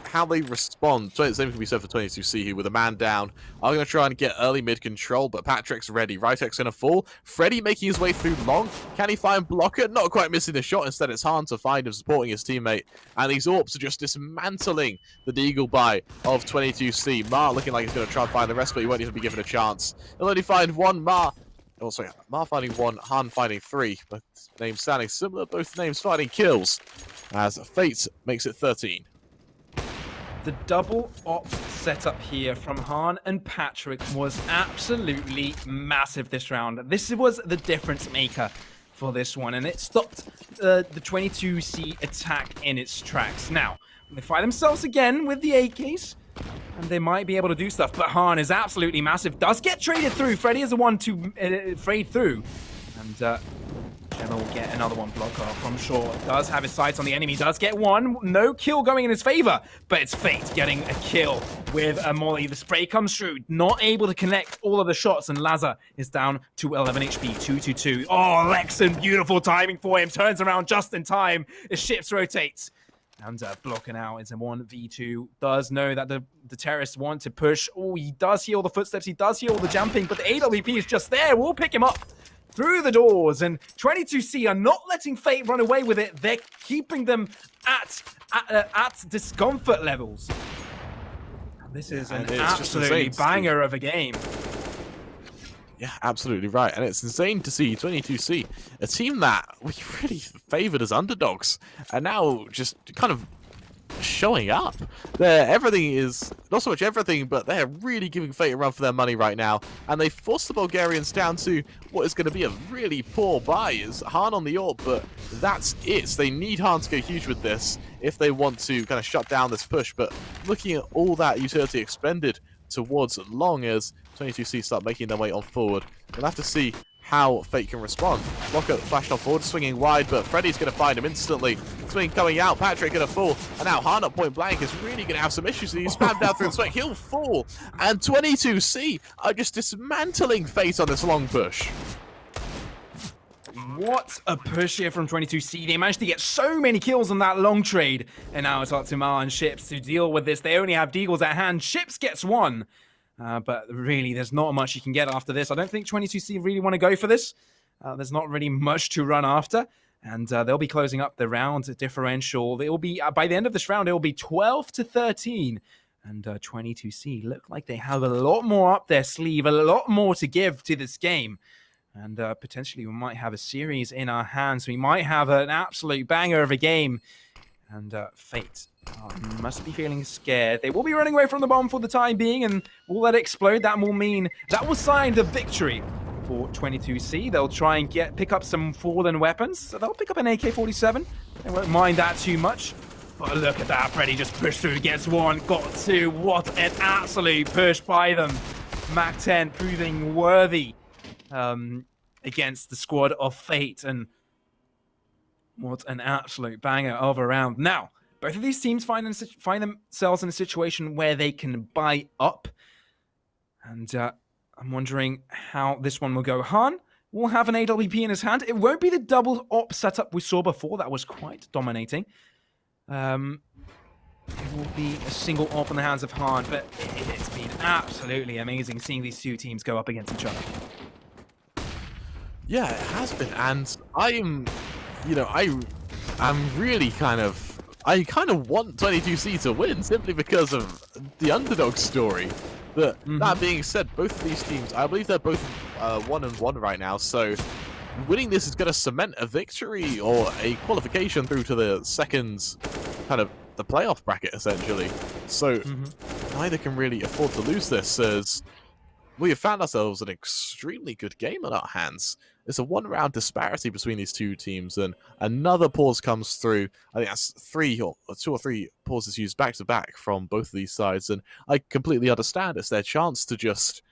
how they respond. Same can be said for 22C, who with a man down are going to try and get early mid control, but Patrick's ready. Rytek's going to fall. Freddy making his way through long. Can he find Blocker? Not quite missing the shot. Instead, it's Han to find him supporting his teammate. And these AWPs are just dismantling the Deagle buy of 22C. Ma looking like he's going to try and find the rest, but he won't even be given a chance. He'll only find one Ma. Oh, sorry, Ma finding 1, Han finding 3. Both names sounding similar, both names finding kills. As Fate makes it 13. The double op setup here from Han and Patrick was absolutely massive this round. This was the difference maker for this one, and it stopped the 22C attack in its tracks. Now, They find themselves again with the AKs. And they might be able to do stuff, but Han is absolutely massive. Does get traded through. Freddy is the one to trade through. And Gemma will get another one block off from Shaw. Does have his sights on the enemy. Does get one. No kill going in his favor. But it's Fate getting a kill with a molly. The spray comes through. Not able to connect all of the shots. And Lazar is down to 11 HP. 2-2-2. Oh, Lexon. Beautiful timing for him. Turns around just in time as ships rotates. And blocking out is a 1v2. Does know that the terrorists want to push. Oh, he does hear all the footsteps. He does hear all the jumping. But the AWP is just there. We'll pick him up through the doors. And 22C are not letting Fate run away with it. They're keeping them at discomfort levels. This is an absolutely banger of a game. Yeah, absolutely right. And it's insane to see 22C, a team that we really favoured as underdogs, and now just kind of showing up. Everything is, not so much everything, but they're really giving Fate a run for their money right now. And they forced the Bulgarians down to what is going to be a really poor buy. Is Han on the AWP, but that's it. They need Han to go huge with this if they want to kind of shut down this push. But looking at all that utility expended towards long as 22C start making their way on forward, we'll have to see how Fate can respond. Locker flashed on forward, swinging wide, but Freddy's going to find him instantly. Swing coming out, Patrick going to fall, and now Han at point blank is really going to have some issues. He's spammed down through the swing, he'll fall, and 22C are just dismantling Fate on this long push. What a push here from 22C. They managed to get so many kills on that long trade, and now it's up to Mar and Ships to deal with this. They only have Deagles at hand. Ships gets one. But really, there's not much you can get after this. I don't think 22C really want to go for this. There's not really much to run after. And they'll be closing up the round differential. They will be, by the end of this round, it will be 12-13. And 22C look like they have a lot more up their sleeve, a lot more to give to this game. And potentially we might have a series in our hands. We might have an absolute banger of a game. And Fate must be feeling scared. They will be running away from the bomb for the time being, and will let it explode. That will mean that will sign the victory for 22C. They'll try and pick up some fallen weapons. So they'll pick up an AK-47. They won't mind that too much. But look at that. Freddy just pushed through, gets one, got two. What an absolute push by them. MAC-10 proving worthy against the squad of Fate. And what an absolute banger of a round. Now, both of these teams find themselves in a situation where they can buy up. And I'm wondering how this one will go. Han will have an AWP in his hand. It won't be the double op setup we saw before. That was quite dominating. It will be a single op in the hands of Han. But it's been absolutely amazing seeing these two teams go up against each other. Yeah, it has been. And I'm really I kind of want 22C to win simply because of the underdog story. But that being said, both of these teams, I believe they're both 1-1 right now. So winning this is going to cement a victory or a qualification through to the second kind of the playoff bracket, essentially. So neither can really afford to lose this, as we have found ourselves an extremely good game on our hands. It's a one-round disparity between these two teams, and another pause comes through. I think that's two or three pauses used back-to-back from both of these sides, and I completely understand. It's their chance to just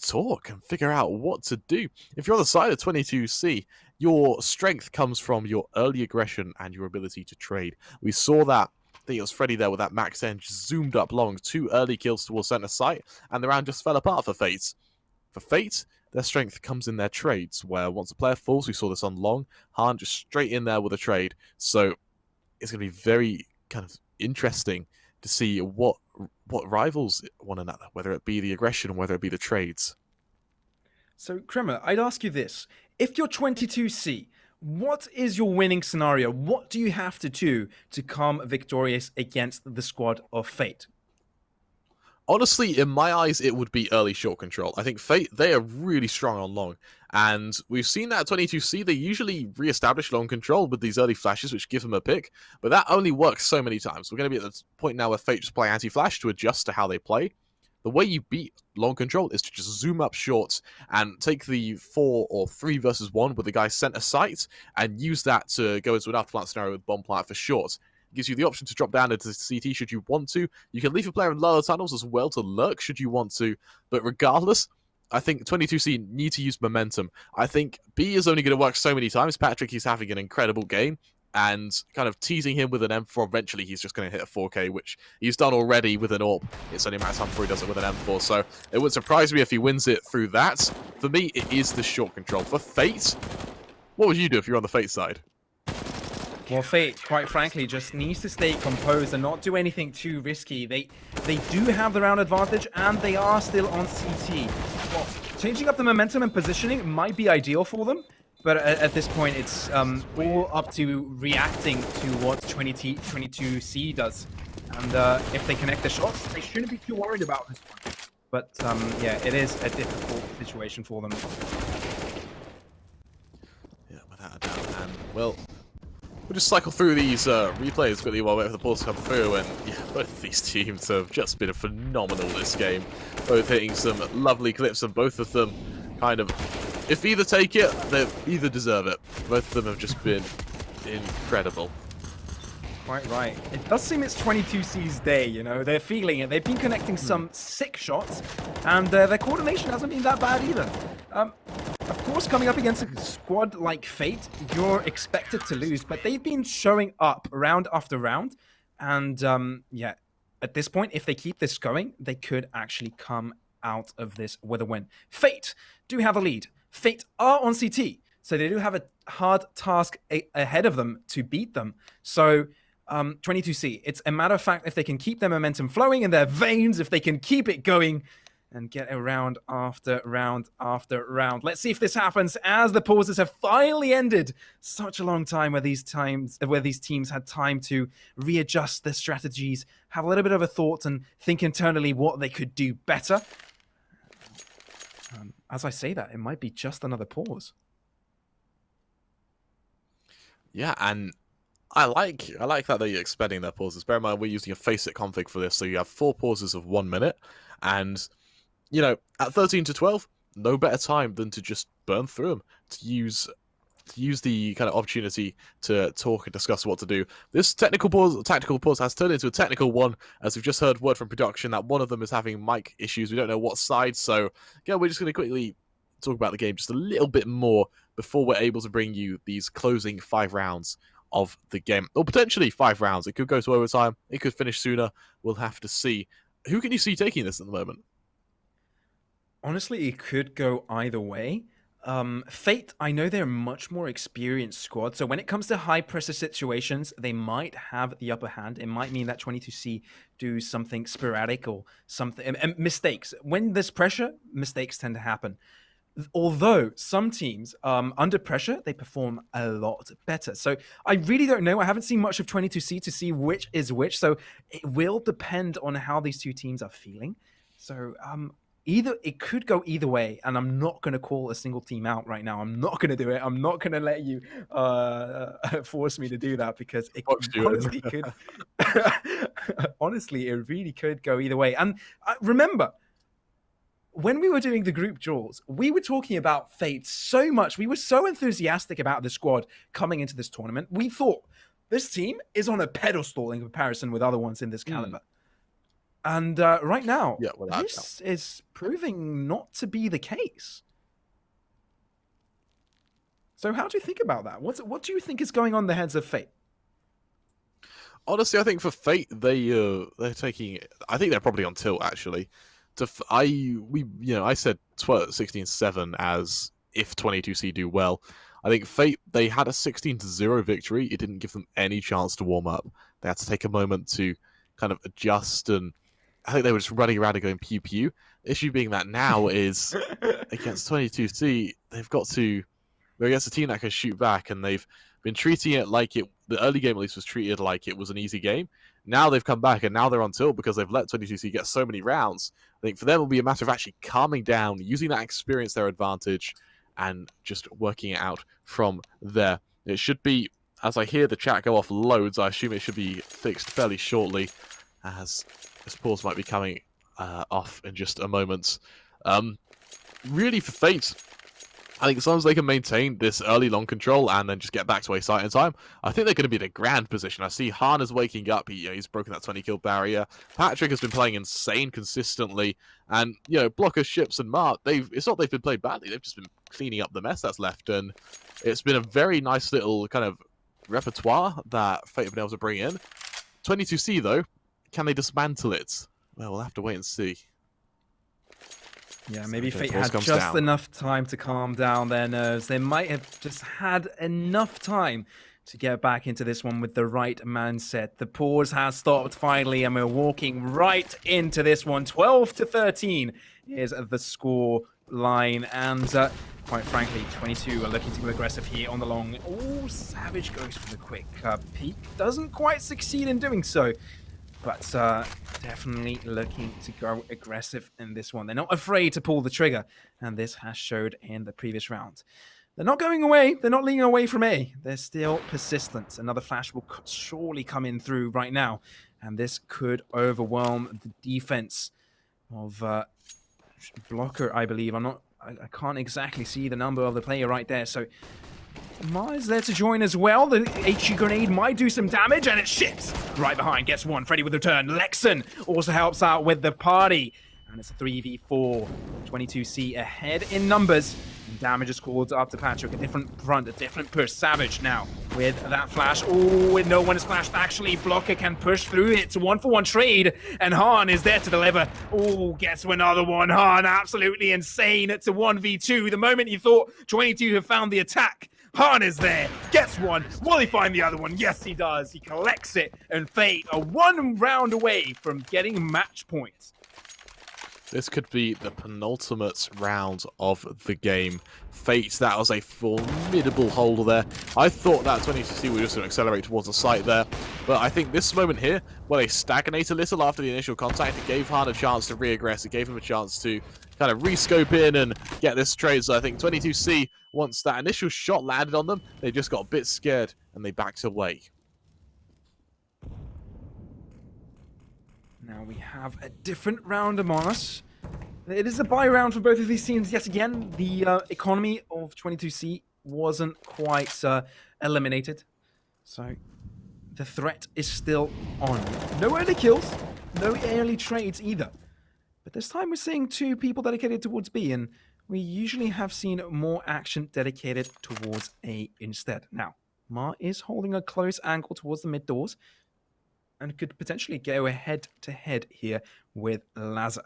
talk and figure out what to do. If you're on the side of 22C, your strength comes from your early aggression and your ability to trade. We saw that. I think it was Freddy there with that MAC-10 just zoomed up long, 2 early kills towards center site, and the round just fell apart for Fate. For Fate, their strength comes in their trades, where once a player falls, we saw this on long, Han just straight in there with a trade. So it's going to be very kind of interesting to see what rivals one another, whether it be the aggression or whether it be the trades. So, Kremer, I'd ask you this. If you're 22C, what is your winning scenario? What do you have to do to come victorious against the squad of Fate? Honestly, in my eyes, it would be early short control. I think Fate, they are really strong on long. And we've seen that at 22C, they usually re-establish long control with these early flashes, which give them a pick. But that only works so many times. We're going to be at the point now where Fate just play anti-flash to adjust to how they play. The way you beat long control is to just zoom up short and take the 4 or 3 versus 1 with the guy center sight and use that to go into an afterplant scenario with bomb plant for short. gives you the option to drop down into CT should you want to. You can leave a player in lower tunnels as well to lurk should you want to. But regardless, I think 22C need to use momentum. I think B is only going to work so many times. Patrick is having an incredible game, and kind of teasing him with an M4, eventually he's just going to hit a 4K, which he's done already with an AWP. It's only a matter of time before he does it with an M4, so it would surprise me if he wins it through that. For me, it is the short control. For Fate, what would you do if you're on the Fate side? Well, Fate, quite frankly, just needs to stay composed and not do anything too risky. They do have the round advantage, and they are still on CT. Well, changing up the momentum and positioning might be ideal for them, but at this point, it's all up to reacting to what 22C does. And if they connect the shots, they shouldn't be too worried about this one. But yeah, it is a difficult situation for them. Yeah, without a doubt. And, well, we'll just cycle through these replays quickly while we wait for the balls to come through, and yeah, both of these teams have just been phenomenal this game. Both hitting some lovely clips, and both of them kind of, if either take it, they either deserve it. Both of them have just been incredible. Quite right. It does seem it's 22C's day, you know. They're feeling it. They've been connecting some sick shots, and their coordination hasn't been that bad either. Of course, coming up against a squad like Fate, you're expected to lose, but they've been showing up round after round, and yeah, at this point, if they keep this going, they could actually come out of this with a win. Fate do have a lead. Fate are on CT, so they do have a hard task ahead of them to beat them. So 22C, it's a matter of fact if they can keep their momentum flowing in their veins, if they can keep it going and get a round after round after round. Let's see if this happens as the pauses have finally ended. Such a long time where these teams had time to readjust their strategies, have a little bit of a thought, and think internally what they could do better. As I say that, it might be just another pause. Yeah, and I like that they're expanding their pauses. Bear in mind, we're using a Faceit config for this, so you have 4 pauses of 1 minute, and you know, at 13 to 12, no better time than to just burn through them, to use the kind of opportunity to talk and discuss what to do. This tactical pause has turned into a technical one, as we've just heard word from production that one of them is having mic issues. We don't know what side, so yeah, we're just going to quickly talk about the game just a little bit more before we're able to bring you these closing 5 rounds of the game, or potentially 5 rounds. It could go to overtime, it could finish sooner. We'll have to see. Who can you see taking this at the moment? Honestly, it could go either way. Fate, I know they're a much more experienced squad, so when it comes to high-pressure situations, they might have the upper hand. It might mean that 22C do something sporadic or something, and mistakes. When there's pressure, mistakes tend to happen. Although some teams, under pressure, they perform a lot better. So I really don't know. I haven't seen much of 22C to see which is which, so it will depend on how these two teams are feeling. So it could go either way, and I'm not going to call a single team out right now. I'm not going to do it. I'm not going to let you force me to do that, because it honestly could. Honestly, it really could go either way. And remember, when we were doing the group draws, we were talking about Fate so much. We were so enthusiastic about the squad coming into this tournament. We thought this team is on a pedestal in comparison with other ones in this caliber. And right now, this is proving not to be the case. So how do you think about that? What do you think is going on in the heads of Fate? Honestly, I think for Fate, they're taking. I think they're probably on tilt, actually. I said 16-7 as if 22C do well. I think Fate, they had a 16-0 victory. It didn't give them any chance to warm up. They had to take a moment to kind of adjust, and I think they were just running around and going pew pew. Issue being that now is against 22C, they're against a team that can shoot back, and they've been treating it like the early game at least was treated like it was an easy game. Now they've come back, and now they're on tilt because they've let 22C get so many rounds. I think for them it will be a matter of actually calming down, using that experience their advantage, and just working it out from there. It should be, as I hear the chat go off loads, I assume it should be fixed fairly shortly, as this pause might be coming off in just a moment. Really, for Fate, I think as long as they can maintain this early long control and then just get back to a site in time, I think they're going to be in a grand position. I see Han is waking up. He's broken that 20 kill barrier. Patrick has been playing insane consistently. And, Blocker, Ships, and Mark, it's not they've been played badly. They've just been cleaning up the mess that's left. And it's been a very nice little kind of repertoire that Fate have been able to bring in. 22C, though, can they dismantle it? Well, we'll have to wait and see. Yeah, maybe So Fate had just enough time to calm down their nerves. They might have just had enough time to get back into this one with the right mindset. The pause has stopped finally, and we're walking right into this one. 12-13 is the score line, and quite frankly, 22 are looking to go aggressive here on the long. Oh, Savage goes for the quick peek. Doesn't quite succeed in doing so. But definitely looking to go aggressive in this one. They're not afraid to pull the trigger, and this has showed in the previous round. They're not going away. They're not leaning away from A. They're still persistent. Another flash will surely come in through right now, and this could overwhelm the defense of Blocker, I believe. I can't exactly see the number of the player right there, so Ma is there to join as well. The HE grenade might do some damage, and it ships right behind. Gets one. Freddy with the turn. Lexon also helps out with the party. And it's a 3v4. 22C ahead in numbers. And damage is called up to Patrick. A different front, a different push. Savage now with that flash. Oh, no one is flashed. Actually, Blocker can push through. It's a 1-for-1 trade. And Han is there to deliver. Oh, gets another one. Han absolutely insane. It's a 1v2. The moment you thought 22 have found the attack, Han is there, gets one. Will he find the other one? Yes, he does. He collects it, and Fate are 1 round away from getting match points. This could be the penultimate round of the game. Fate, that was a formidable hold there. I thought that 22C were just going to accelerate towards the site there, but I think this moment here, where they stagnate a little after the initial contact, it gave Han a chance to re-aggress. It gave him a chance to kind of re-scope in and get this trade. So I think 22C, once that initial shot landed on them, they just got a bit scared and they backed away. Now we have a different round among us. It is a bye round for both of these teams. Yet again, the economy of 22C wasn't quite eliminated. So the threat is still on. No early kills, no early trades either. But this time we're seeing 2 people dedicated towards B, and we usually have seen more action dedicated towards A instead. Now, Ma is holding a close angle towards the mid doors, and could potentially go head-to-head here with Lazar.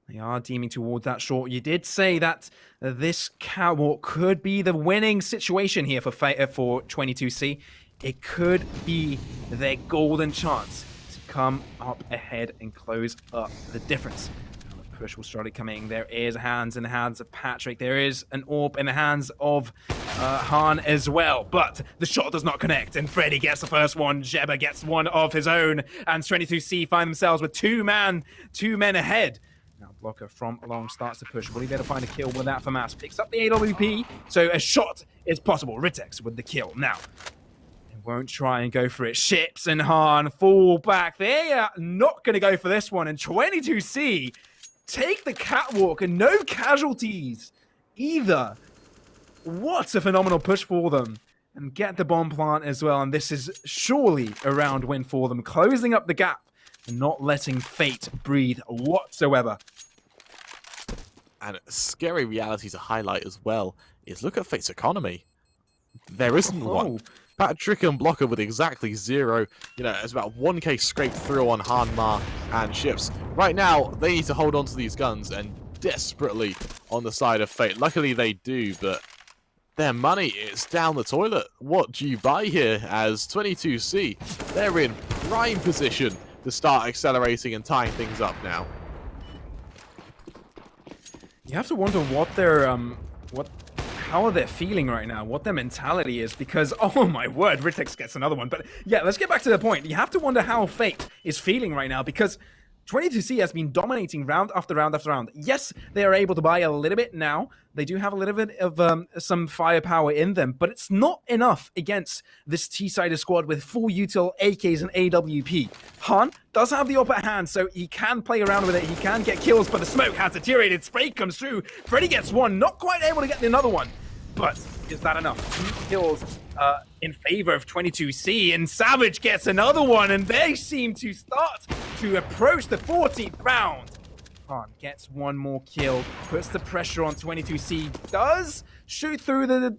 They are deeming towards that short. You did say that this catwalk could be the winning situation here for 22C. It could be their golden chance to come up ahead and close up the difference. Now the push will start coming. There is hands in the hands of Patrick. There is an orb in the hands of Han as well, but the shot does not connect, and Freddy gets the first one. Jebba gets one of his own, and 22C find themselves with two men ahead. Now Blocker from long starts to push. Will he be able to find a kill with that for Mass? Picks up the AWP, so a shot is possible. Ritex with the kill. Now, they won't try and go for it. Ships and Han fall back. They are not going to go for this one, and 22C take the catwalk and no casualties either. What a phenomenal push for them. And get the bomb plant as well. And this is surely a round win for them. Closing up the gap and not letting Fate breathe whatsoever. And a scary reality to highlight as well is look at Fate's economy. There isn't one. Patrick and Blocker with exactly 0. It's about 1k scraped through on Han, Ma, and Ships. Right now, they need to hold on to these guns and desperately on the side of Fate. Luckily they do, but their money is down the toilet. What do you buy here as 22C? They're in prime position to start accelerating and tying things up now. You have to wonder what their how are they feeling right now, what their mentality is, because oh my word, Ritex gets another one. But yeah, let's get back to the point. You have to wonder how Fate is feeling right now, because 22C has been dominating round after round after round. Yes, they are able to buy a little bit now. They do have a little bit of some firepower in them, but it's not enough against this T-sided squad with full util AKs and AWP. Han does have the upper hand, so he can play around with it. He can get kills, but the smoke has deteriorated. Spray comes through. Freddy gets one, not quite able to get another one. But is that enough? 2 kills in favor of 22C, and Savage gets another one, and they seem to start to approach the 14th round. Han gets one more kill, puts the pressure on 22C, does shoot through the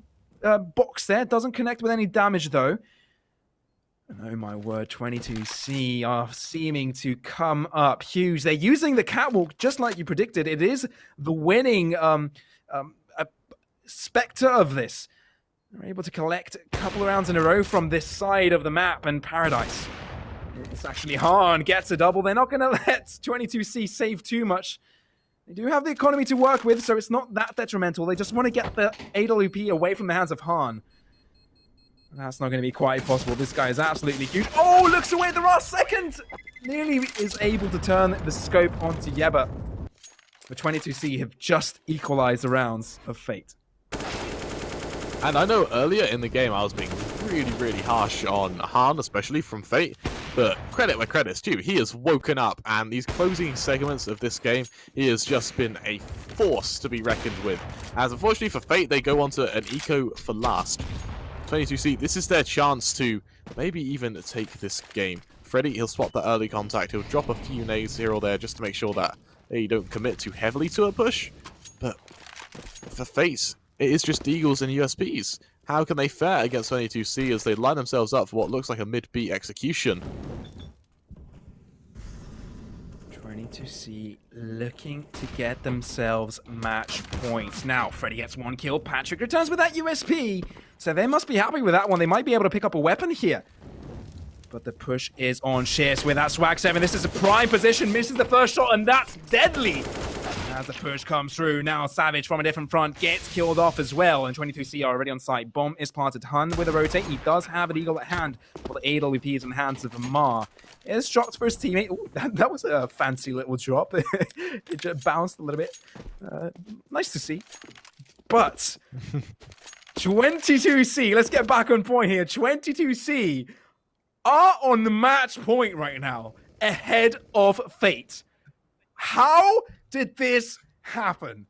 box there, doesn't connect with any damage though. And oh my word, 22C are seeming to come up huge. They're using the catwalk just like you predicted. It is the winning specter of this. They're able to collect a couple of rounds in a row from this side of the map, and Paradise. It's actually Han gets a double. They're not going to let 22C save too much. They do have the economy to work with, so it's not that detrimental. They just want to get the AWP away from the hands of Han. That's not going to be quite possible. This guy is absolutely huge. Oh, looks away at the last second! Nearly is able to turn the scope onto Yeba. The 22C have just equalized the rounds of Fate. And I know earlier in the game I was being really, really harsh on Han, especially from Fate, but credit where credit's due. He has woken up, and these closing segments of this game, he has just been a force to be reckoned with. As unfortunately for Fate, they go on to an eco for last. 22C, this is their chance to maybe even take this game. Freddy, he'll swap the early contact, he'll drop a few nades here or there just to make sure that they don't commit too heavily to a push, but for Fate, it is just Deagles and USBs. How can they fare against 22C as they line themselves up for what looks like a mid-beat execution? 22C looking to get themselves match points. Now, Freddy gets one kill. Patrick returns with that USP. So they must be happy with that one. They might be able to pick up a weapon here. But the push is on Shears with that Swag 7. This is a prime position. Misses the first shot, and that's deadly. As the push comes through, now Savage from a different front gets killed off as well, and 22C are already on site. Bomb is planted. Hun with a rotate. He does have an eagle at hand, while the AWP is in the hands of Amar. It is dropped for his teammate. Ooh, that was a fancy little drop. It just bounced a little bit. Nice to see. But 22C, let's get back on point here. 22C are on the match point right now, ahead of Fate. How did this happen?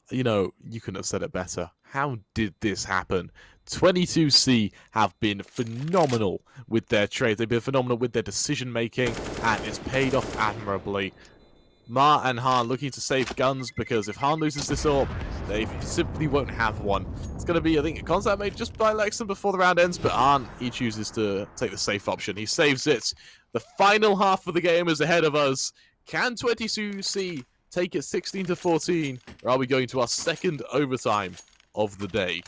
You know, you couldn't have said it better. How did this happen? 22C have been phenomenal with their trades. They've been phenomenal with their decision making, and it's paid off admirably. Ma and Han looking to save guns, because if Han loses this AWP, they simply won't have one. It's going to be, I think, a contact made just by Lexon before the round ends, but Han, he chooses to take the safe option. He saves it. The final half of the game is ahead of us. Can 22C take it 16-14, or are we going to our second overtime of the day?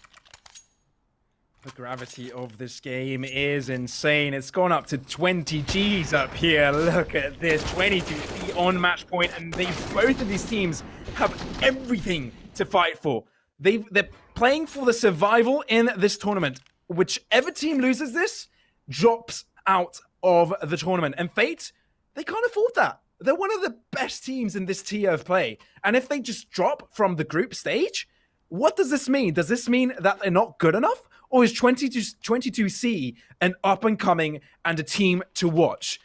The gravity of this game is insane. It's gone up to 20 Gs up here. Look at this, 22C on match point, and both of these teams have everything to fight for. They're playing for the survival in this tournament. Whichever team loses this drops out of the tournament. And Fate, they can't afford that. They're one of the best teams in this tier of play. And if they just drop from the group stage, what does this mean? Does this mean that they're not good enough? Or is 22C an up-and-coming and a team to watch?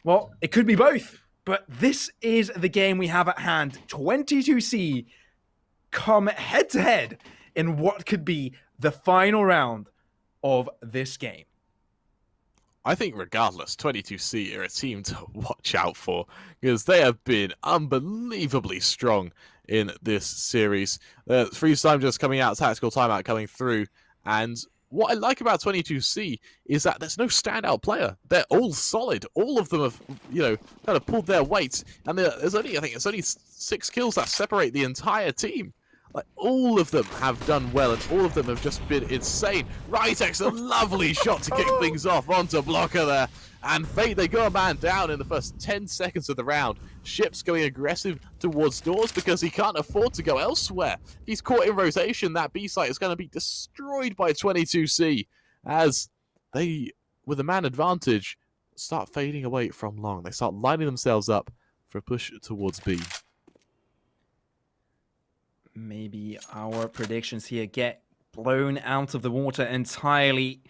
Well, it could be both. But this is the game we have at hand. 22C come head-to-head in what could be the final round of this game. I think regardless, 22C are a team to watch out for, because they have been unbelievably strong in this series. Freeze time just coming out, tactical timeout coming through, and what I like about 22C is that there's no standout player. They're all solid. All of them have, kind of pulled their weight, and there's only, I think it's only 6 kills that separate the entire team. Like, all of them have done well, and all of them have just been insane. Rytex, a lovely shot to kick things off onto Blocker there. And Fate, they go a man down in the first 10 seconds of the round. Ship's going aggressive towards doors because he can't afford to go elsewhere. If he's caught in rotation, that B site is going to be destroyed by 22C. As they, with a man advantage, start fading away from long. They start lining themselves up for a push towards B. Maybe our predictions here get blown out of the water entirely.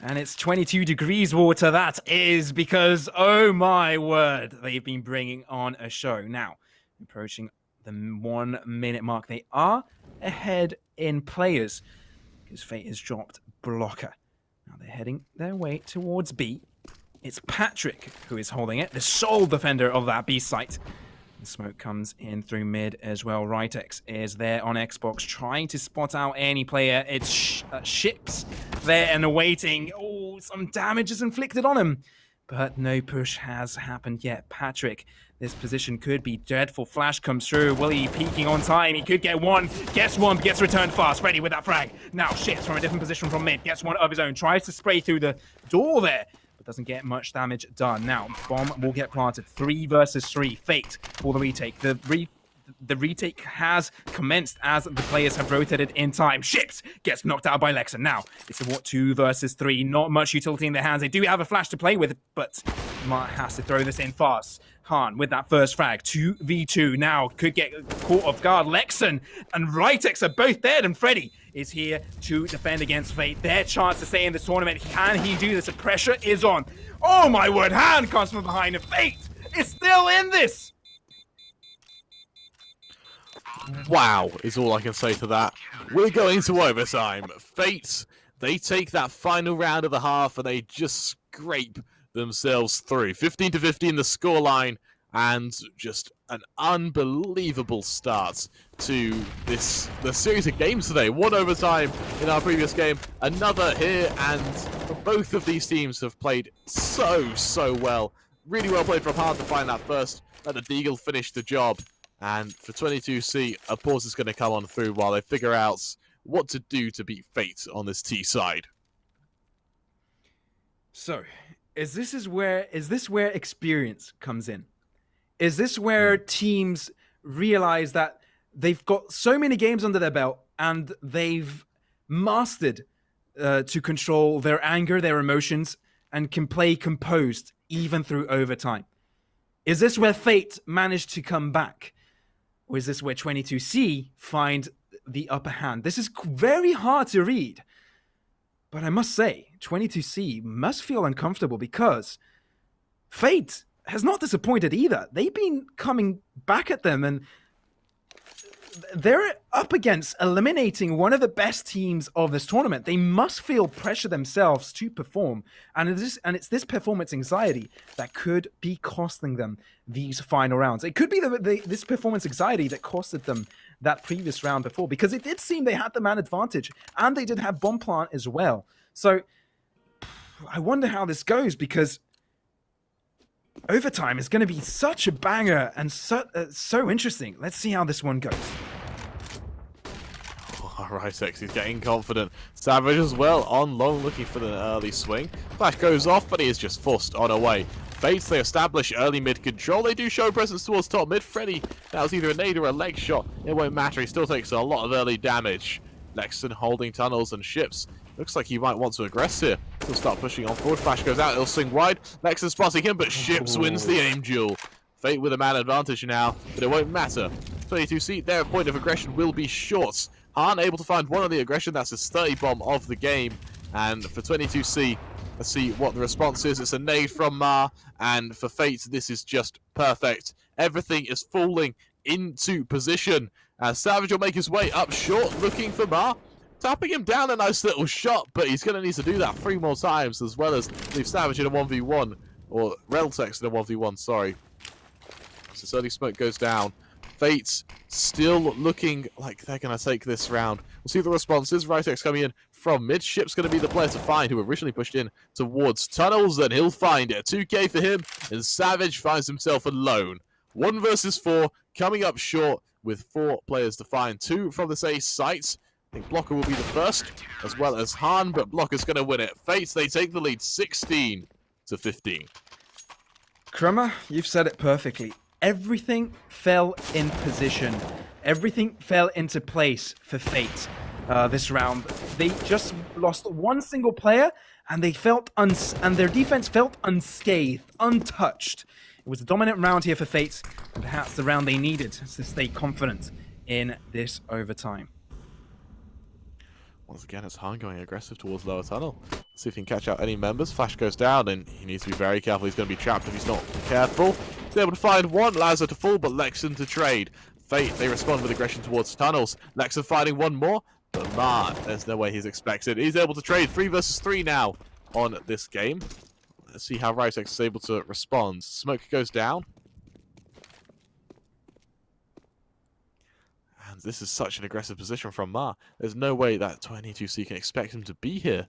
And it's 22 degrees water, that is, because, oh my word, they've been bringing on a show. Now, approaching the 1 minute mark, they are ahead in players, because Fate has dropped blocker. Now they're heading their way towards B. It's Patrick who is holding it, the sole defender of that B site. The smoke comes in through mid as well. Ritex is there on Xbox trying to spot out any player. It's Ships there and awaiting. Oh, some damage is inflicted on him. But no push has happened yet. Patrick, this position could be dreadful. Flash comes through. Willie peeking on time. He could get one. Gets one, but gets returned fast. Ready with that frag. Now Ships from a different position from mid. Gets one of his own. Tries to spray through the door there. Doesn't get much damage done. Now, bomb will get planted. 3 versus 3. Fate for the retake. The retake has commenced as the players have rotated in time. Ships gets knocked out by Lexa. Now, it's a 2 versus 3. Not much utility in their hands. They do have a flash to play with, but Mart has to throw this in fast. Han with that first frag. 2v2 now. Could get caught off guard. Lexon and Ritex are both dead, and Freddy is here to defend against Fate. Their chance to stay in this tournament. Can he do this? The pressure is on. Oh my word, Han comes from behind, and Fate is still in this. Wow, is all I can say to that. We're going to overtime. Fate, they take that final round of the half, and they just scrape themselves through. 15-15 the scoreline, and just an unbelievable start to the series of games today. 1 overtime in our previous game, another here, and both of these teams have played so well. Really well played from Hard to find that first. Let the Deagle finish the job. And for 22C, a pause is going to come on through while they figure out what to do to beat Fate on this T side. So, is this where experience comes in? Is this where teams realize that they've got so many games under their belt and they've mastered to control their anger, their emotions, and can play composed even through overtime? Is this where Fate managed to come back? Or is this where 22C find the upper hand? This is very hard to read. But I must say, 22C must feel uncomfortable because Fate has not disappointed either. They've been coming back at them, and they're up against eliminating one of the best teams of this tournament. They must feel pressure themselves to perform, and it's this performance anxiety that could be costing them these final rounds. It could be this performance anxiety that costed them that previous round before, because it did seem they had the man advantage, and they did have bomb plant as well. So I wonder how this goes, because overtime is going to be such a banger and so interesting. Let's see how this one goes. All right, X, he's getting confident. Savage as well on long, looking for the early swing. Flash goes off, but he is just forced on away. Fates, they establish early mid control. They do show presence towards top mid. Freddy, that was either a nade or a leg shot. It won't matter. He still takes a lot of early damage. Lexon holding tunnels and Ships. Looks like he might want to aggress here. He'll start pushing on forward. Flash goes out. He'll swing wide. Lexon spotting him, but Ships wins the aim duel. Fate with a man advantage now, but it won't matter. 22C, their point of aggression will be short. Han able to find one on the aggression. That's his 30 bomb of the game. And for 22C, let's see what the response is. It's a nade from Ma. And for Fate, this is just perfect. Everything is falling into position. As Savage will make his way up short, looking for Ma. Tapping him down, a nice little shot, but he's going to need to do that 3 more times, as well as leave Savage in a 1v1. Or Reltex in a 1v1, sorry. So early smoke goes down. Fate's still looking like they're going to take this round. We'll see the responses. Ritex coming in from mid. Ship's going to be the player to find, who originally pushed in towards tunnels, and he'll find it. 2k for him, and Savage finds himself alone. 1 versus 4, coming up short with 4 players to find. 2 from this A site. I think Blocker will be the first, as well as Han, but Blocker's going to win it. Fates, they take the lead 16-15. Krummer, you've said it perfectly. Everything fell in position. Everything fell into place for Fate this round. They just lost one single player, and they felt and their defense felt unscathed, untouched. It was a dominant round here for Fates, and perhaps the round they needed to stay confident in this overtime. Once again, it's Han going aggressive towards lower tunnel. See if he can catch out any members. Flash goes down, and he needs to be very careful. He's going to be trapped if he's not careful. He's able to find one, Lazar to fall, but Lexon to trade. Fate, they respond with aggression towards tunnels. Lexon finding one more, but man, there's no way he's expected. He's able to trade 3 versus 3 now on this game. Let's see how Rytex is able to respond. Smoke goes down. And this is such an aggressive position from Ma. There's no way that 22C can expect him to be here.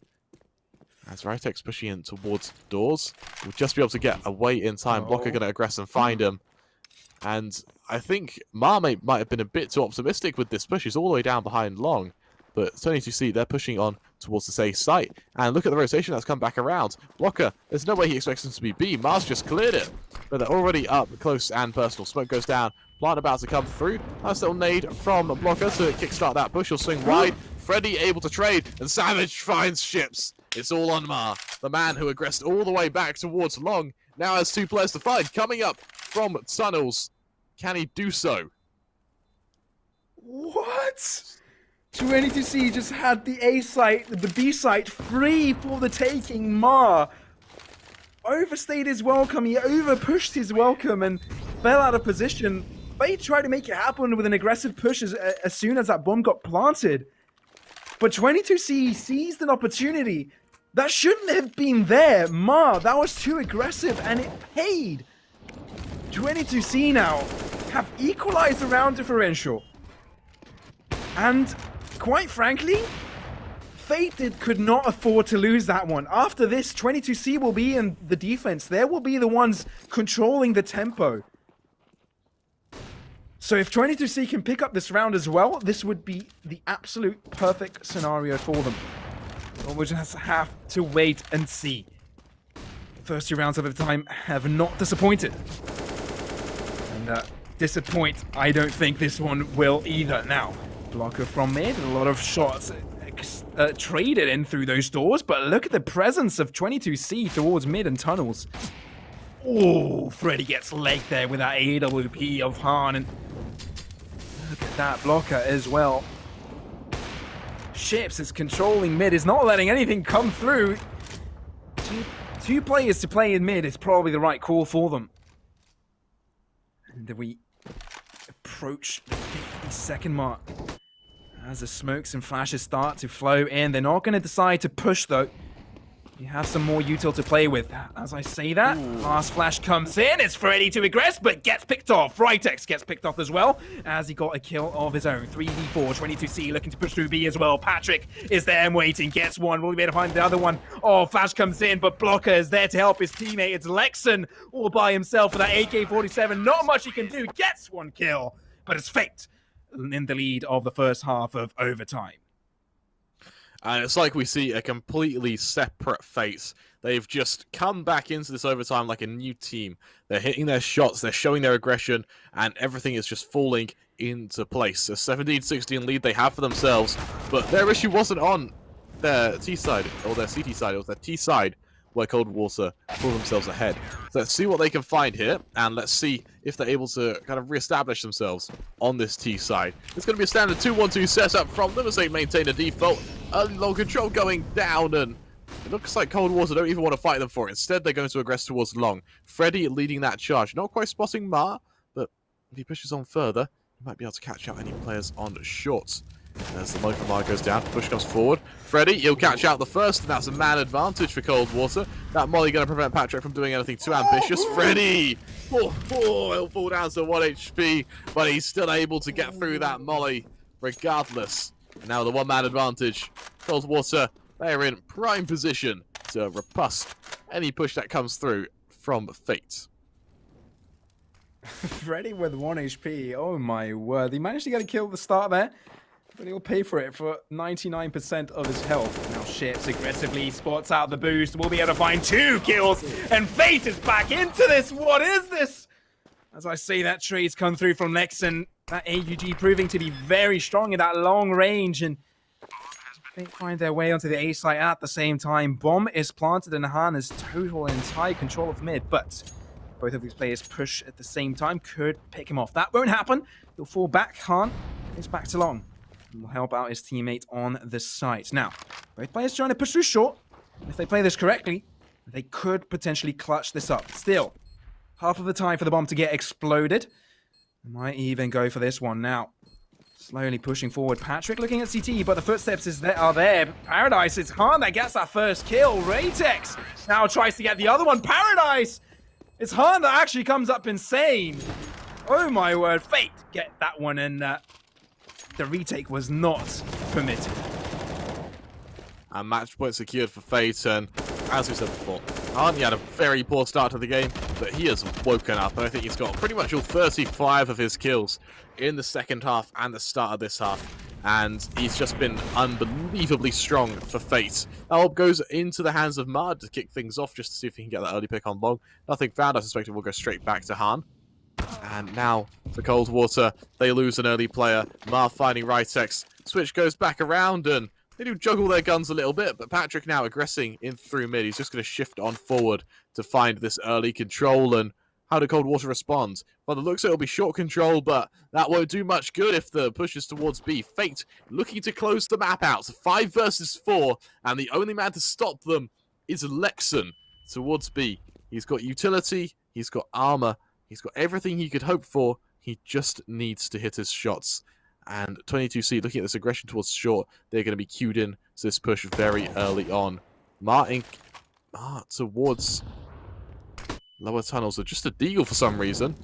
As Rytex pushing in towards doors, we'll just be able to get away in time. Blocker going to aggress and find him. And I think Ma might have been a bit too optimistic with this push. He's all the way down behind Long. But 22C, they're pushing on towards the safe site. And look at the rotation that's come back around. Blocker, there's no way he expects him to be B. Ma's just cleared it. But they're already up close and personal. Smoke goes down. Plant about to come through. Nice little nade from Blocker to kickstart that push. He'll swing wide. Freddy able to trade. And Savage finds ships. It's all on Ma. The man who aggressed all the way back towards Long now has 2 players to find. Coming up from tunnels. Can he do so? What? 22C just had the A site, the B site free for the taking. Ma overstayed his welcome. He overpushed his welcome and fell out of position. They tried to make it happen with an aggressive push as soon as that bomb got planted. But 22C seized an opportunity that shouldn't have been there. Ma, that was too aggressive and it paid. 22C now have equalized the round differential. And quite frankly, Fate could not afford to lose that one. After this, 22C will be in the defense. They will be the ones controlling the tempo. So if 22C can pick up this round as well, this would be the absolute perfect scenario for them. But we'll just have to wait and see. First 2 rounds of the time have not disappointed. And disappoint, I don't think this one will either. Now, Blocker from mid, a lot of shots traded in through those doors, but look at the presence of 22C towards mid and tunnels. Oh, Freddy gets legged there with that AWP of Han, and look at that Blocker as well. Ships is controlling mid, is not letting anything come through. Two players to play in mid is probably the right call for them. And we approach the 50-second mark. As the smokes and flashes start to flow in, they're not going to decide to push though. You have some more util to play with. As I say that, last flash comes in. It's Freddy to aggress, but gets picked off. Rytex gets picked off as well, as he got a kill of his own. 3v4, 22C looking to push through B as well. Patrick is there and waiting, gets one. Will he be able to find the other one? Oh, flash comes in, but Blocker is there to help his teammate. It's Lexon all by himself with that AK-47. Not much he can do. Gets 1 kill, but it's Fate in the lead of the first half of overtime. And it's like we see a completely separate Fates. They've just come back into this overtime like a new team. They're hitting their shots, they're showing their aggression, and everything is just falling into place. A 17-16 lead they have for themselves, but their issue wasn't on their T side, or their CT side, it was their T side, where Coldwater pull themselves ahead. So let's see what they can find here, and let's see if they're able to kind of re-establish themselves on this T side. It's going to be a standard 2-1-2 setup from them as they maintain a default. Early long control going down, and it looks like Coldwater don't even want to fight them for it. Instead, they're going to aggress towards long. Freddy leading that charge. Not quite spotting Ma, but if he pushes on further, he might be able to catch out any players on shorts. As the low from Ma goes down, push comes forward. Freddy, he'll catch out the first, and that's a man advantage for Coldwater. That molly going to prevent Patrick from doing anything too ambitious. Freddy! He'll fall down to 1 HP, but he's still able to get through that molly regardless. And now the one-man advantage. Coldwater, they're in prime position to repulse any push that comes through from Fate. Freddy with 1 HP, oh my word. He managed to get a kill at the start there, but he'll pay for it for 99% of his health. Now Ships aggressively spots out the boost. We'll be able to find 2 kills, and Fate is back into this. What is this? As I say, that trade's come through from Lexon. That AUG proving to be very strong in that long range, and They find their way onto the A site at the same time. Bomb is planted and Han has total and entire control of mid, but both of these players push at the same time, could pick him off. That won't happen. He'll fall back. Han is back to long and will help out his teammate on the site. Now, both players trying to push through short. If they play this correctly, they could potentially clutch this up. Still, half of the time for the bomb to get exploded. They might even go for this one now. Slowly pushing forward. Patrick looking at CT, but the footsteps are there. Paradise, it's Han that gets that first kill. Raytex now tries to get the other one. Paradise! It's Han that actually comes up insane. Oh my word. Fate get that one, and the retake was not permitted. And match point secured for Fate, and as we said before, Han had a very poor start to the game, but he has woken up, and I think he's got pretty much all 35 of his kills in the second half and the start of this half, and he's just been unbelievably strong for Fate. That all goes into the hands of Mud to kick things off, just to see if he can get that early pick on long. Nothing found. I suspect it will go straight back to Han. And now for Coldwater, they lose an early player. Mar finding Ritex. Switch goes back around, and they do juggle their guns a little bit, but Patrick now aggressing in through mid. He's just going to shift on forward to find this early control. And how do Coldwater respond? Well, the looks it'll be short control, but that won't do much good if the push is towards B. Fate looking to close the map out. So 5 versus 4, and the only man to stop them is Lexon towards B. He's got utility, he's got armor, he's got everything he could hope for. He just needs to hit his shots. And 22C looking at this aggression towards short, they're going to be cued in to this push very early on. Martin towards lower tunnels, with just a deagle for some reason.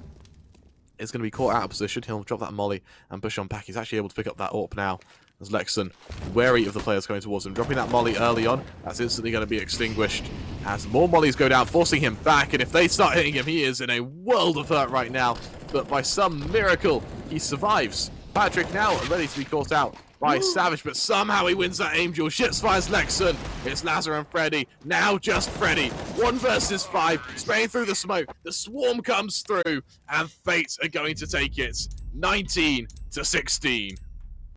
Is going to be caught out of position. He'll drop that molly and push on back. He's actually able to pick up that AWP now, as Lexon, wary of the players going towards him. Dropping that molly early on, that's instantly going to be extinguished as more mollies go down, forcing him back. And if they start hitting him, he is in a world of hurt right now. But by some miracle, he survives. Patrick now ready to be caught out by Savage, but somehow he wins that aim duel. Ships fires Lexon. It's Lazar and Freddy. Now just Freddy. 1 versus 5. Spraying through the smoke. The swarm comes through, and Fate are going to take it. 19-16.